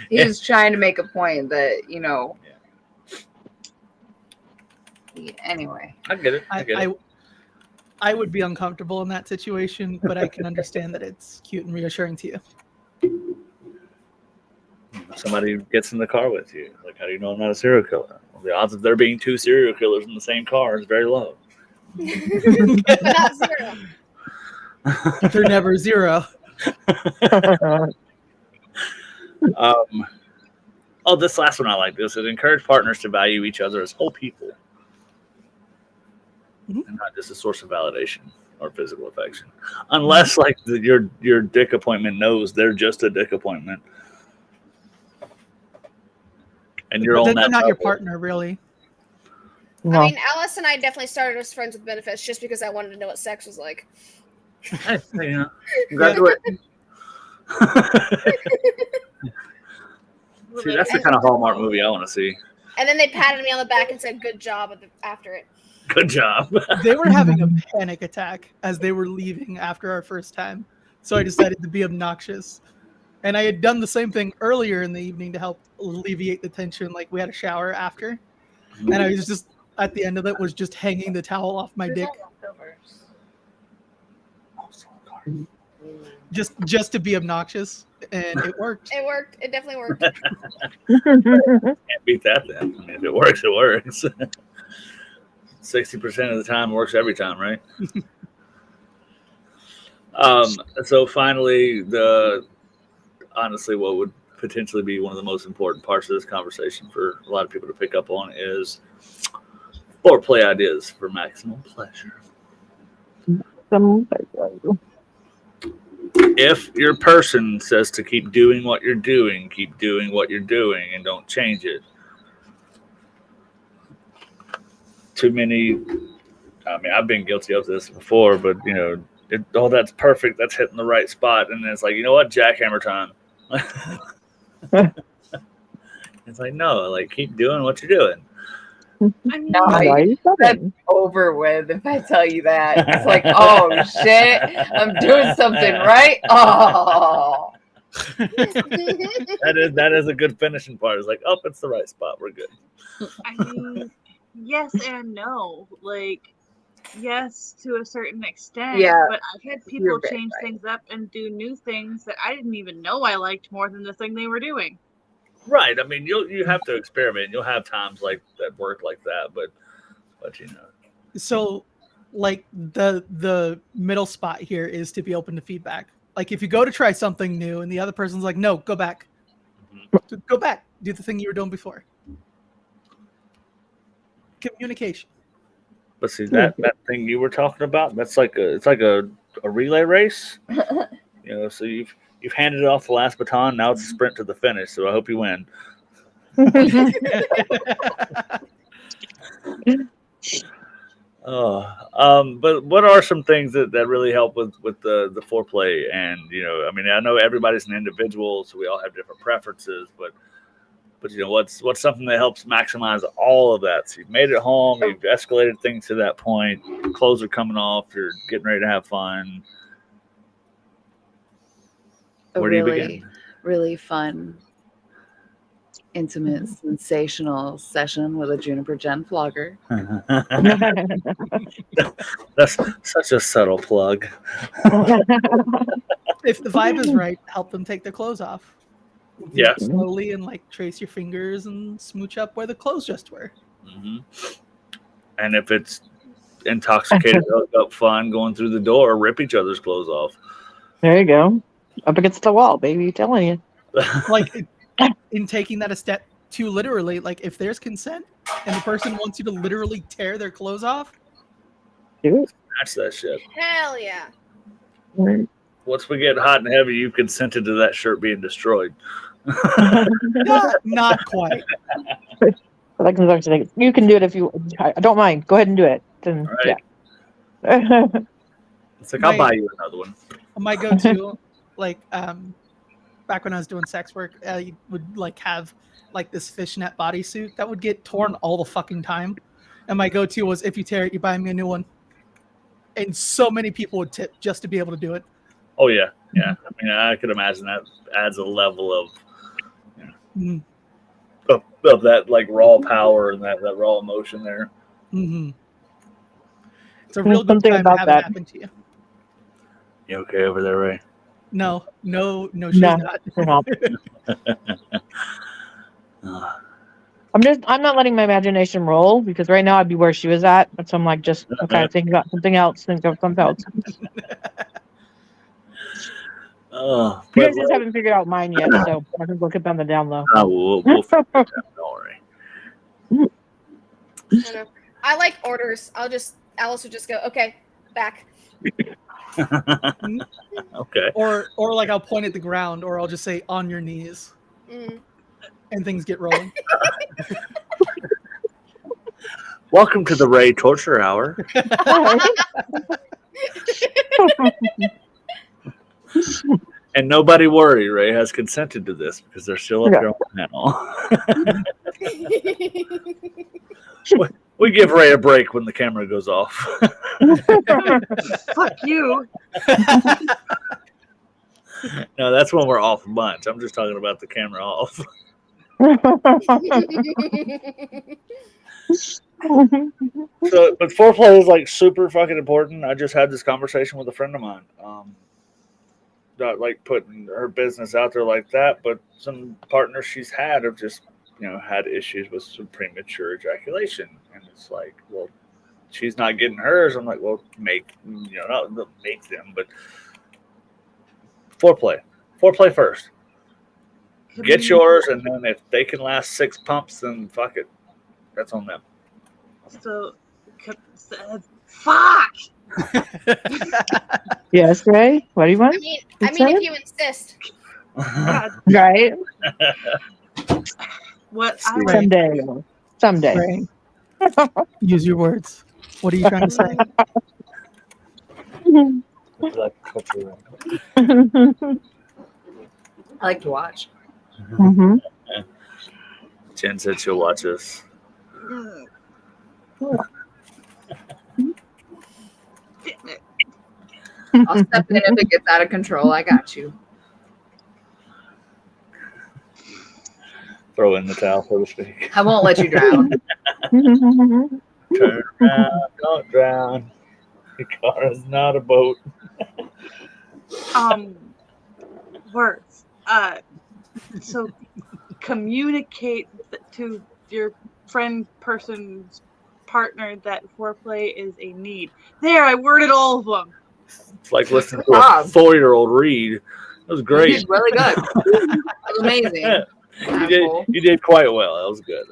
he was trying to make a point that Anyway, I get it. I would be uncomfortable in that situation, but I can understand that it's cute and reassuring to you. Somebody gets in the car with you. Like, how do you know I'm not a serial killer? Well, the odds of there being 2 serial killers in the same car is very low. But not zero. They're never zero. This last one I like this. It encouraged partners to value each other as whole people. And not just a source of validation or physical affection. Unless like your dick appointment knows they're just a dick appointment. And you're on that not your level. partner, really. No. I mean, Alice and I definitely started as friends with benefits just because I wanted to know what sex was like. Hey, congratulations. See, that's the kind of Hallmark movie I want to see. And then they patted me on the back and said, "Good job" after it. Good job. They were having a panic attack as they were leaving after our first time. So I decided to be obnoxious. And I had done the same thing earlier in the evening to help alleviate the tension. Like we had a shower after. And I was just, at the end of it, was just hanging the towel off my dick. Just to be obnoxious. And it worked. It worked. It definitely worked. Can't beat that then. I mean, if it works, it works. 60% of the time works every time, right? So finally, honestly, what would potentially be one of the most important parts of this conversation for a lot of people to pick up on is foreplay ideas for maximum pleasure. If your person says to keep doing what you're doing, keep doing what you're doing and don't change it. Too many, I mean, I've been guilty of this before, but that's perfect. That's hitting the right spot. And then it's like, you know what? Jackhammer time. It's like, no, like keep doing what you're doing. I mean, that's over with if I tell you that. It's like, oh shit, I'm doing something right. Oh. That is a good finishing part. It's like, oh, it's the right spot. We're good. I mean, yes and no. Like, yes, to a certain extent. Yeah, but I've had people change things up and do new things that I didn't even know I liked more than the thing they were doing. Right. I mean, you have to experiment. You'll have times like that work like that, but So, like the middle spot here is to be open to feedback. Like if you go to try something new and the other person's like, "No, go back, go back, do the thing you were doing before." Communication. But see that thing you were talking about, it's like a relay race. So you've handed off the last baton. Now it's a sprint to the finish. So I hope you win. But what are some things that really help with the foreplay? And I mean, I know everybody's an individual, so we all have different preferences. But what's something that helps maximize all of that? So you've made it home. You've escalated things to that point. Clothes are coming off. You're getting ready to have fun. Where do you begin? Really fun, intimate, sensational session with a Juniper Gen flogger. That's such a subtle plug. If the vibe is right, help them take their clothes off. Yeah. Slowly and like trace your fingers and smooch up where the clothes just were. Mm-hmm. And if it's intoxicated, up fun going through the door, rip each other's clothes off. There you go. Up against the wall, baby. Telling you. Like in taking that a step too literally, like if there's consent and the person wants you to literally tear their clothes off, do it. That's that shit. Hell yeah. Once we get hot and heavy, you've consented to that shirt being destroyed. not quite. Like you can do it if you. I don't mind. Go ahead and do it. Then All right. yeah. It's like, I'll buy you another one. My go-to, like, back when I was doing sex work, you would like have like this fishnet bodysuit that would get torn all the fucking time, and my go-to was, if you tear it, you buy me a new one. And so many people would tip just to be able to do it. Oh yeah, yeah. I mean, I could imagine that adds a level of, of that like raw power and that raw emotion there. Mm-hmm. It's a real good Something time to about have that. it happen to you. You okay over there, Ray? No, she's not. I'm not letting my imagination roll because right now I'd be where she was at. But so I'm like, just okay, think about something else. Think of something else. You guys just haven't figured out mine yet, so I can look it on the down low. We'll figure it out. Don't worry. I don't know. I like orders. Alice would just go, okay, back. Okay. Or like I'll point at the ground, or I'll just say on your knees, and things get rolling. Welcome to the Ray Torture Hour. And nobody worry, Ray has consented to this because they're still up here on the panel. We give Ray a break when the camera goes off. Fuck you. No, that's when we're off a bunch. I'm just talking about the camera off. So, but foreplay is like super fucking important. I just had this conversation with a friend of mine. Not like putting her business out there like that, but some partners she's had have just, had issues with some premature ejaculation. And it's like, well, she's not getting hers. I'm like, well, not make them, but foreplay first. Get yours, and then if they can last 6 pumps, then fuck it. That's on them. So, fuck. Yes, Ray. What do you want? I mean, if you insist. Right. What? Someday. Ray, use your words. What are you trying to say? I like to watch. Jen said she'll watch us. I'll step in if it gets out of control. I got you. Throw in the towel, so to speak. I won't let you drown. Turn around, don't drown. The car is not a boat. Words. So communicate to your person's partner that foreplay is a need. There, I worded all of them. It's like listening to a 4-year-old read. It was great. You did really good. That was amazing. Yeah. You did quite well. That was good.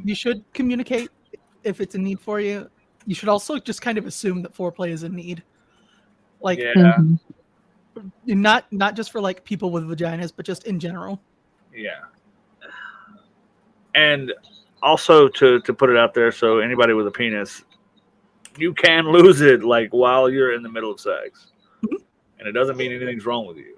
You should communicate if it's a need for you. You should also just kind of assume that foreplay is a need. Like, not just for like people with vaginas, but just in general. Yeah. And also to put it out there, so anybody with a penis, you can lose it like while you're in the middle of sex, and it doesn't mean anything's wrong with you.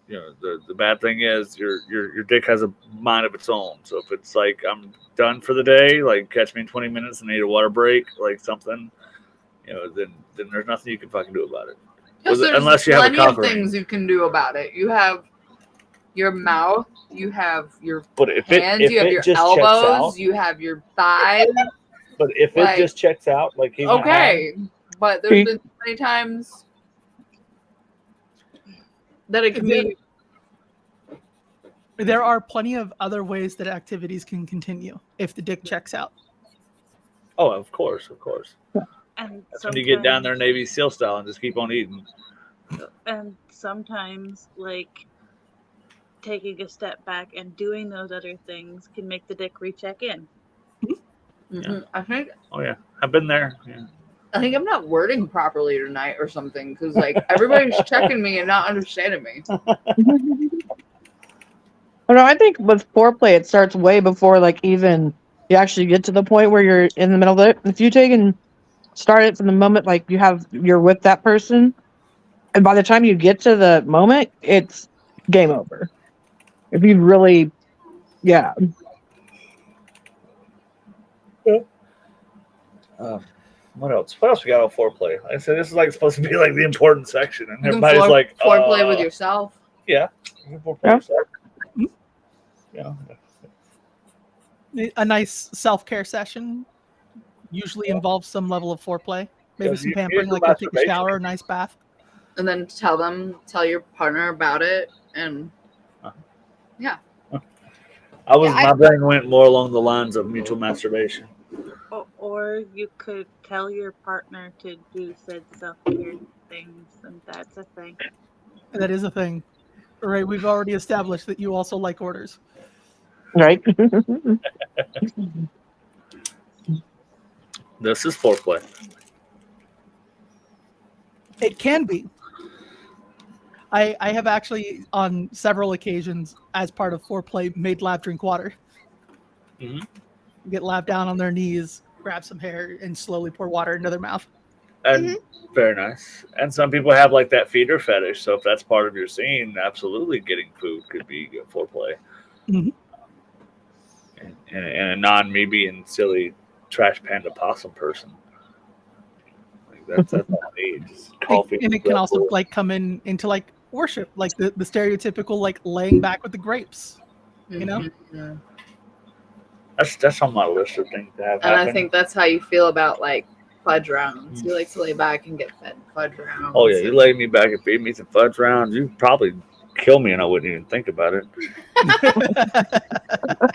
The bad thing is your dick has a mind of its own. So if it's like, I'm done for the day, like catch me in 20 minutes and need a water break, like something, then there's nothing you can fucking do about it. Yes, Unless you have a plenty of cock ring. things you can do about it. You have your mouth, you have your hands, you have your elbows, you have your thighs. But if it just checks out, like he's but there's been many times that it can be. There are plenty of other ways that activities can continue if the dick checks out. Oh, of course. And that's when you get down there Navy SEAL style and just keep on eating. And sometimes, like, taking a step back and doing those other things can make the dick recheck in. Yeah. I think. Oh yeah, I've been there. Yeah. I think I'm not wording properly tonight or something because like everybody's checking me and not understanding me. Well, no, I think with foreplay, it starts way before like even you actually get to the point where you're in the middle of it. If you take and start it from the moment like you're with that person, and by the time you get to the moment, it's game over. If you really, yeah. What else? What else we got on foreplay? Like I said, this is like supposed to be like the important section, and You can everybody's like, foreplay with yourself. Yeah, you can foreplay Yeah. yourself. Yeah. A nice self-care session usually involves some level of foreplay. Maybe Yeah, some you pampering, do like go take a masturbation. shower, a nice bath. And then tell your partner about it, and My brain went more along the lines of mutual masturbation. Or you could tell your partner to do said self-care things, and that's a thing. That is a thing. Right, we've already established that you also like orders. Right. This is foreplay. It can be. I have actually, on several occasions, as part of foreplay, made Lav drink water. Mhm. Get Lav down on their knees, grab some hair, and slowly pour water into their mouth. And very nice. And some people have like that feeder fetish. So if that's part of your scene, absolutely getting food could be good foreplay. Mhm. And a non me being silly trash panda possum person. Like that's all I need. Just coffee. And it can also like come into like worship, like the stereotypical like laying back with the grapes. You know? Mhm. That's on my list of things to have And happen. I think that's how you feel about like fudge rounds. You like to lay back and get fed fudge rounds. Oh yeah, you lay me back and feed me some fudge rounds, you'd probably kill me and I wouldn't even think about it. And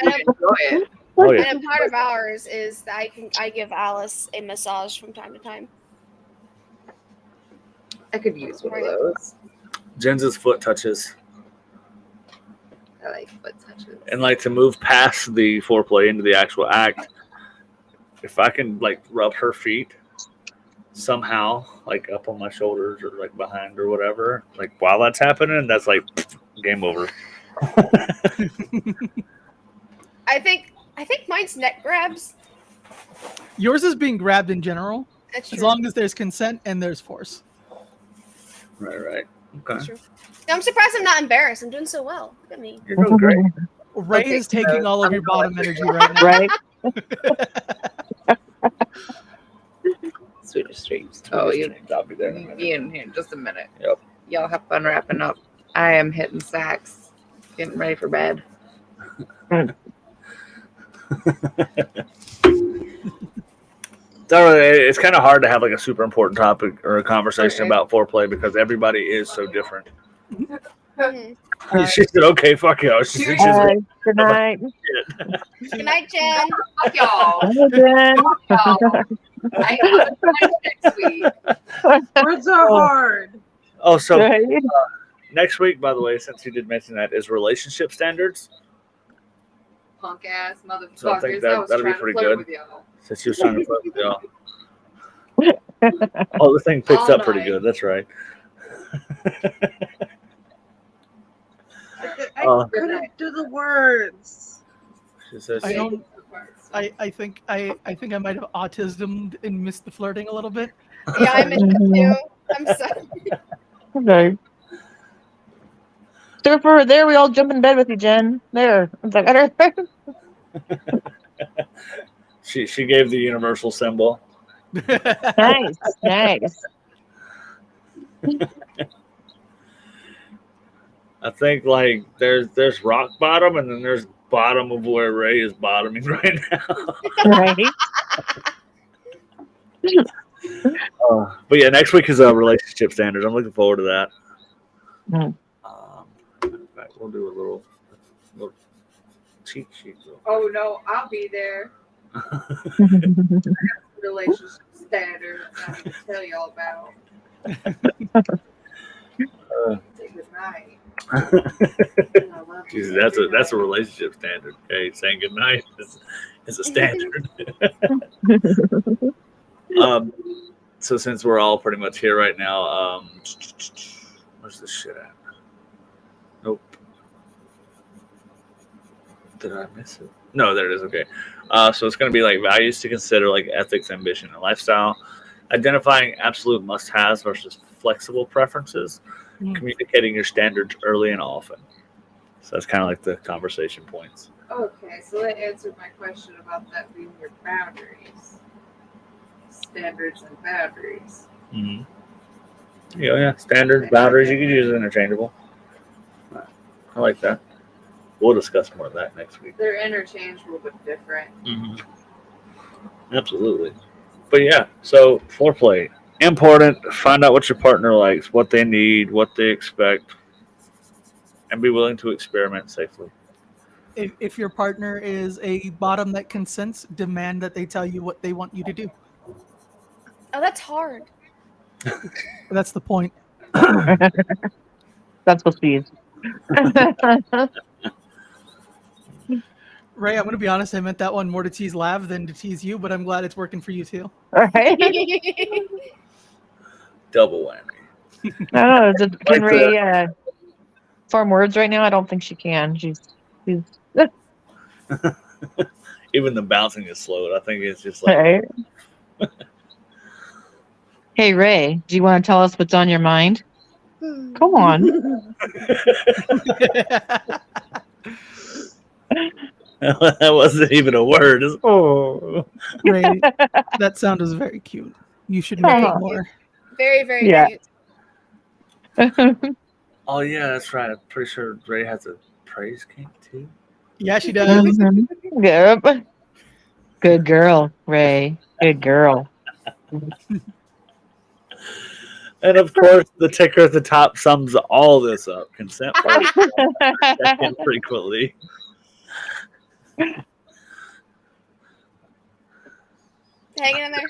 enjoy it. Oh yeah. and a part of ours is that I give Alice a massage from time to time. I could use one of those. Jen's foot touches. I like foot touches. And like to move past the foreplay into the actual act, if I can like rub her feet somehow, like up on my shoulders or like behind or whatever, like while that's happening, that's like game over. I think mine's neck grabs. Yours is being grabbed in general, That's as true. long as there's consent and there's force. Right. That's Okay. true. No, I'm surprised I'm not embarrassed. I'm doing so well. Look at me. You're doing great. Ray Okay, is taking so all of I'm your bottom energy right now. Right. Swedish streams. Oh, I'll be there in a minute. be in here in just a minute. Yep. Y'all have fun wrapping up. I am hitting sacks, getting ready for bed. It's kind of hard to have like a super important topic or a conversation about foreplay because everybody is so different. Mhm. She said, "Okay, fuck you." She's Good night. Good night, Jen. Fuck y'all. Bye, Jen. Y'all. I got next week. Words are hard. Oh, so Right. next week, by the way, since you did mention that, is relationship standards. Punk ass motherfuckers. So I think I was that'll be trying to pretty flirt good. with y'all. Since you was trying to fuck with y'all. Oh, the thing picks All up pretty night. good. That's right. I couldn't do the words. She says, I don't. I think I might have autism and missed the flirting a little bit. Yeah, I missed it too. I'm sorry. Okay. So for there, we all jump in bed with you, Jen. There. It's like, she gave the universal symbol. nice, nice. I think like there's rock bottom and then there's bottom of where Ray is bottoming right now. Right. But yeah, next week is relationship standards. I'm looking forward to that. Mm. In fact, we'll do a little cheat sheet. Oh no, I'll be there. Relationship standards I need to tell y'all about. Say good night. Jesus, that's a relationship standard. Okay, saying goodnight is a standard. So since we're all pretty much here right now, where's this shit at? Nope. Did I miss it? No, there it is. Okay. So it's going to be like values to consider, like ethics, ambition, and lifestyle. Identifying absolute must-haves versus flexible preferences. Communicating your standards early and often. So that's kind of like the conversation points. Okay, so that answered my question about that being your boundaries. Standards and boundaries. Mm-hmm. Yeah. Standards, boundaries. You can use it interchangeable. I like that. We'll discuss more of that next week. They're interchangeable but different. Mm-hmm. Absolutely. But yeah, so foreplay. Important. Find out what your partner likes, what they need, what they expect, and be willing to experiment safely. If your partner is a bottom that consents, demand that they tell you what they want you to do. Oh, that's hard. That's the point. That's what she is. Ray, I'm going to be honest. I meant that one more to tease Lav than to tease you, but I'm glad it's working for you too. All right. Double whammy. I don't know. Can Ray form words right now? I don't think she can. She's Even the bouncing is slowed. I think it's just like. right. Hey, Ray, do you want to tell us what's on your mind? Come on. That wasn't even a word. Oh. Ray, that sound is very cute. You should make it more. Very, very Yeah. cute. Oh yeah, that's right. I'm pretty sure Ray has a praise kink too. Yeah, she does. Mhm. Yep. Good girl, Ray. Good girl. And of course, the ticker at the top sums all this up. Consent check in frequently. Hanging in there.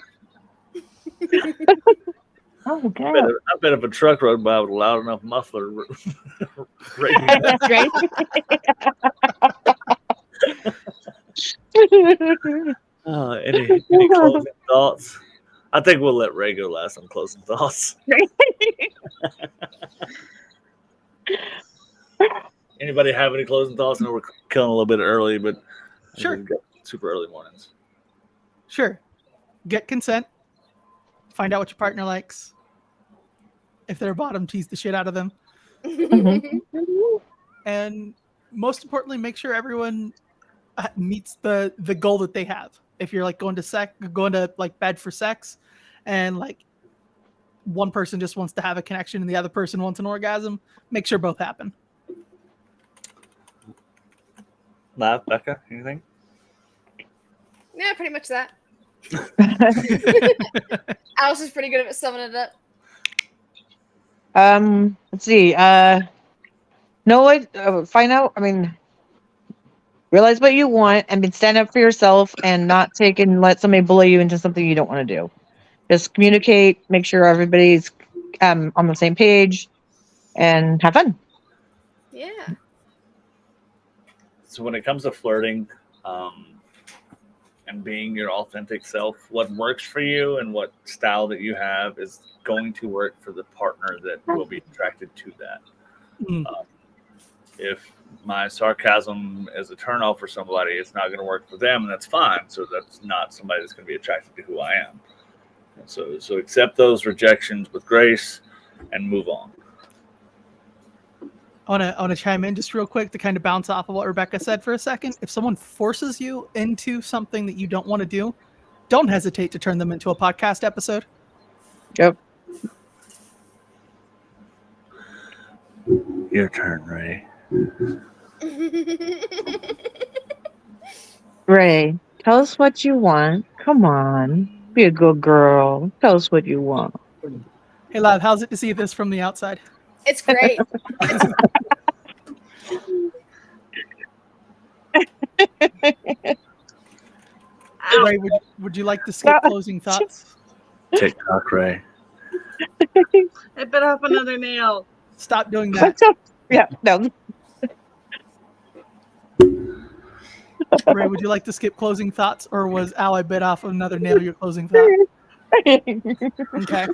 Oh, God. I bet if a truck rode by with a loud enough muffler, That's right. any closing thoughts? I think we'll let Ray go last on closing thoughts. Anybody have any closing thoughts? I know we're killing a little bit early, but Sure. we've got super early mornings. Sure. Get consent. Find out what your partner likes. If they're a bottom, tease the shit out of them. And most importantly, make sure everyone meets the goal that they have. If you're like going to like bed for sex, and like one person just wants to have a connection and the other person wants an orgasm, make sure both happen. Lav, Becca, anything? Yeah, pretty much that. Alice is pretty good at summing it up. Let's see. Find out. I mean, realize what you want and then stand up for yourself and not take and let somebody bully you into something you don't want to do. Just communicate, make sure everybody's on the same page, and have fun. Yeah. So when it comes to flirting and being your authentic self, what works for you and what style that you have is going to work for the partner that will be attracted to that. If my sarcasm is a turnoff for somebody, it's not going to work for them, and that's fine. So that's not somebody that's going to be attracted to who I am. And so accept those rejections with grace and move on. I want to chime in just real quick to kind of bounce off of what Rebecca said for a second. If someone forces you into something that you don't want to do, don't hesitate to turn them into a podcast episode. Yep. Your turn, Ray. Ray, tell us what you want. Come on. Be a good girl. Tell us what you want. Hey, Lav, how's it to see this from the outside? It's great. Ray, would you like to skip closing thoughts? TikTok, Ray. I bit off another nail. Stop doing that. Yeah, no. Ray, would you like to skip closing thoughts, or was "Ow, I bit off another nail" your closing thought? Okay.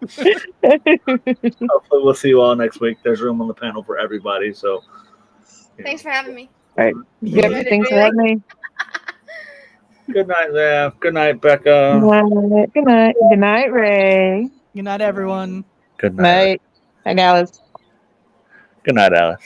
Hopefully we'll see you all next week. There's room on the panel for everybody. So Thanks for having me. Right. Yeah. Yep. Thanks for having me. Good night, Lev. Good night, Becca. Good night. Good night, Ray. Good night, everyone. Good night. Night. And Alice. Good night, Alice.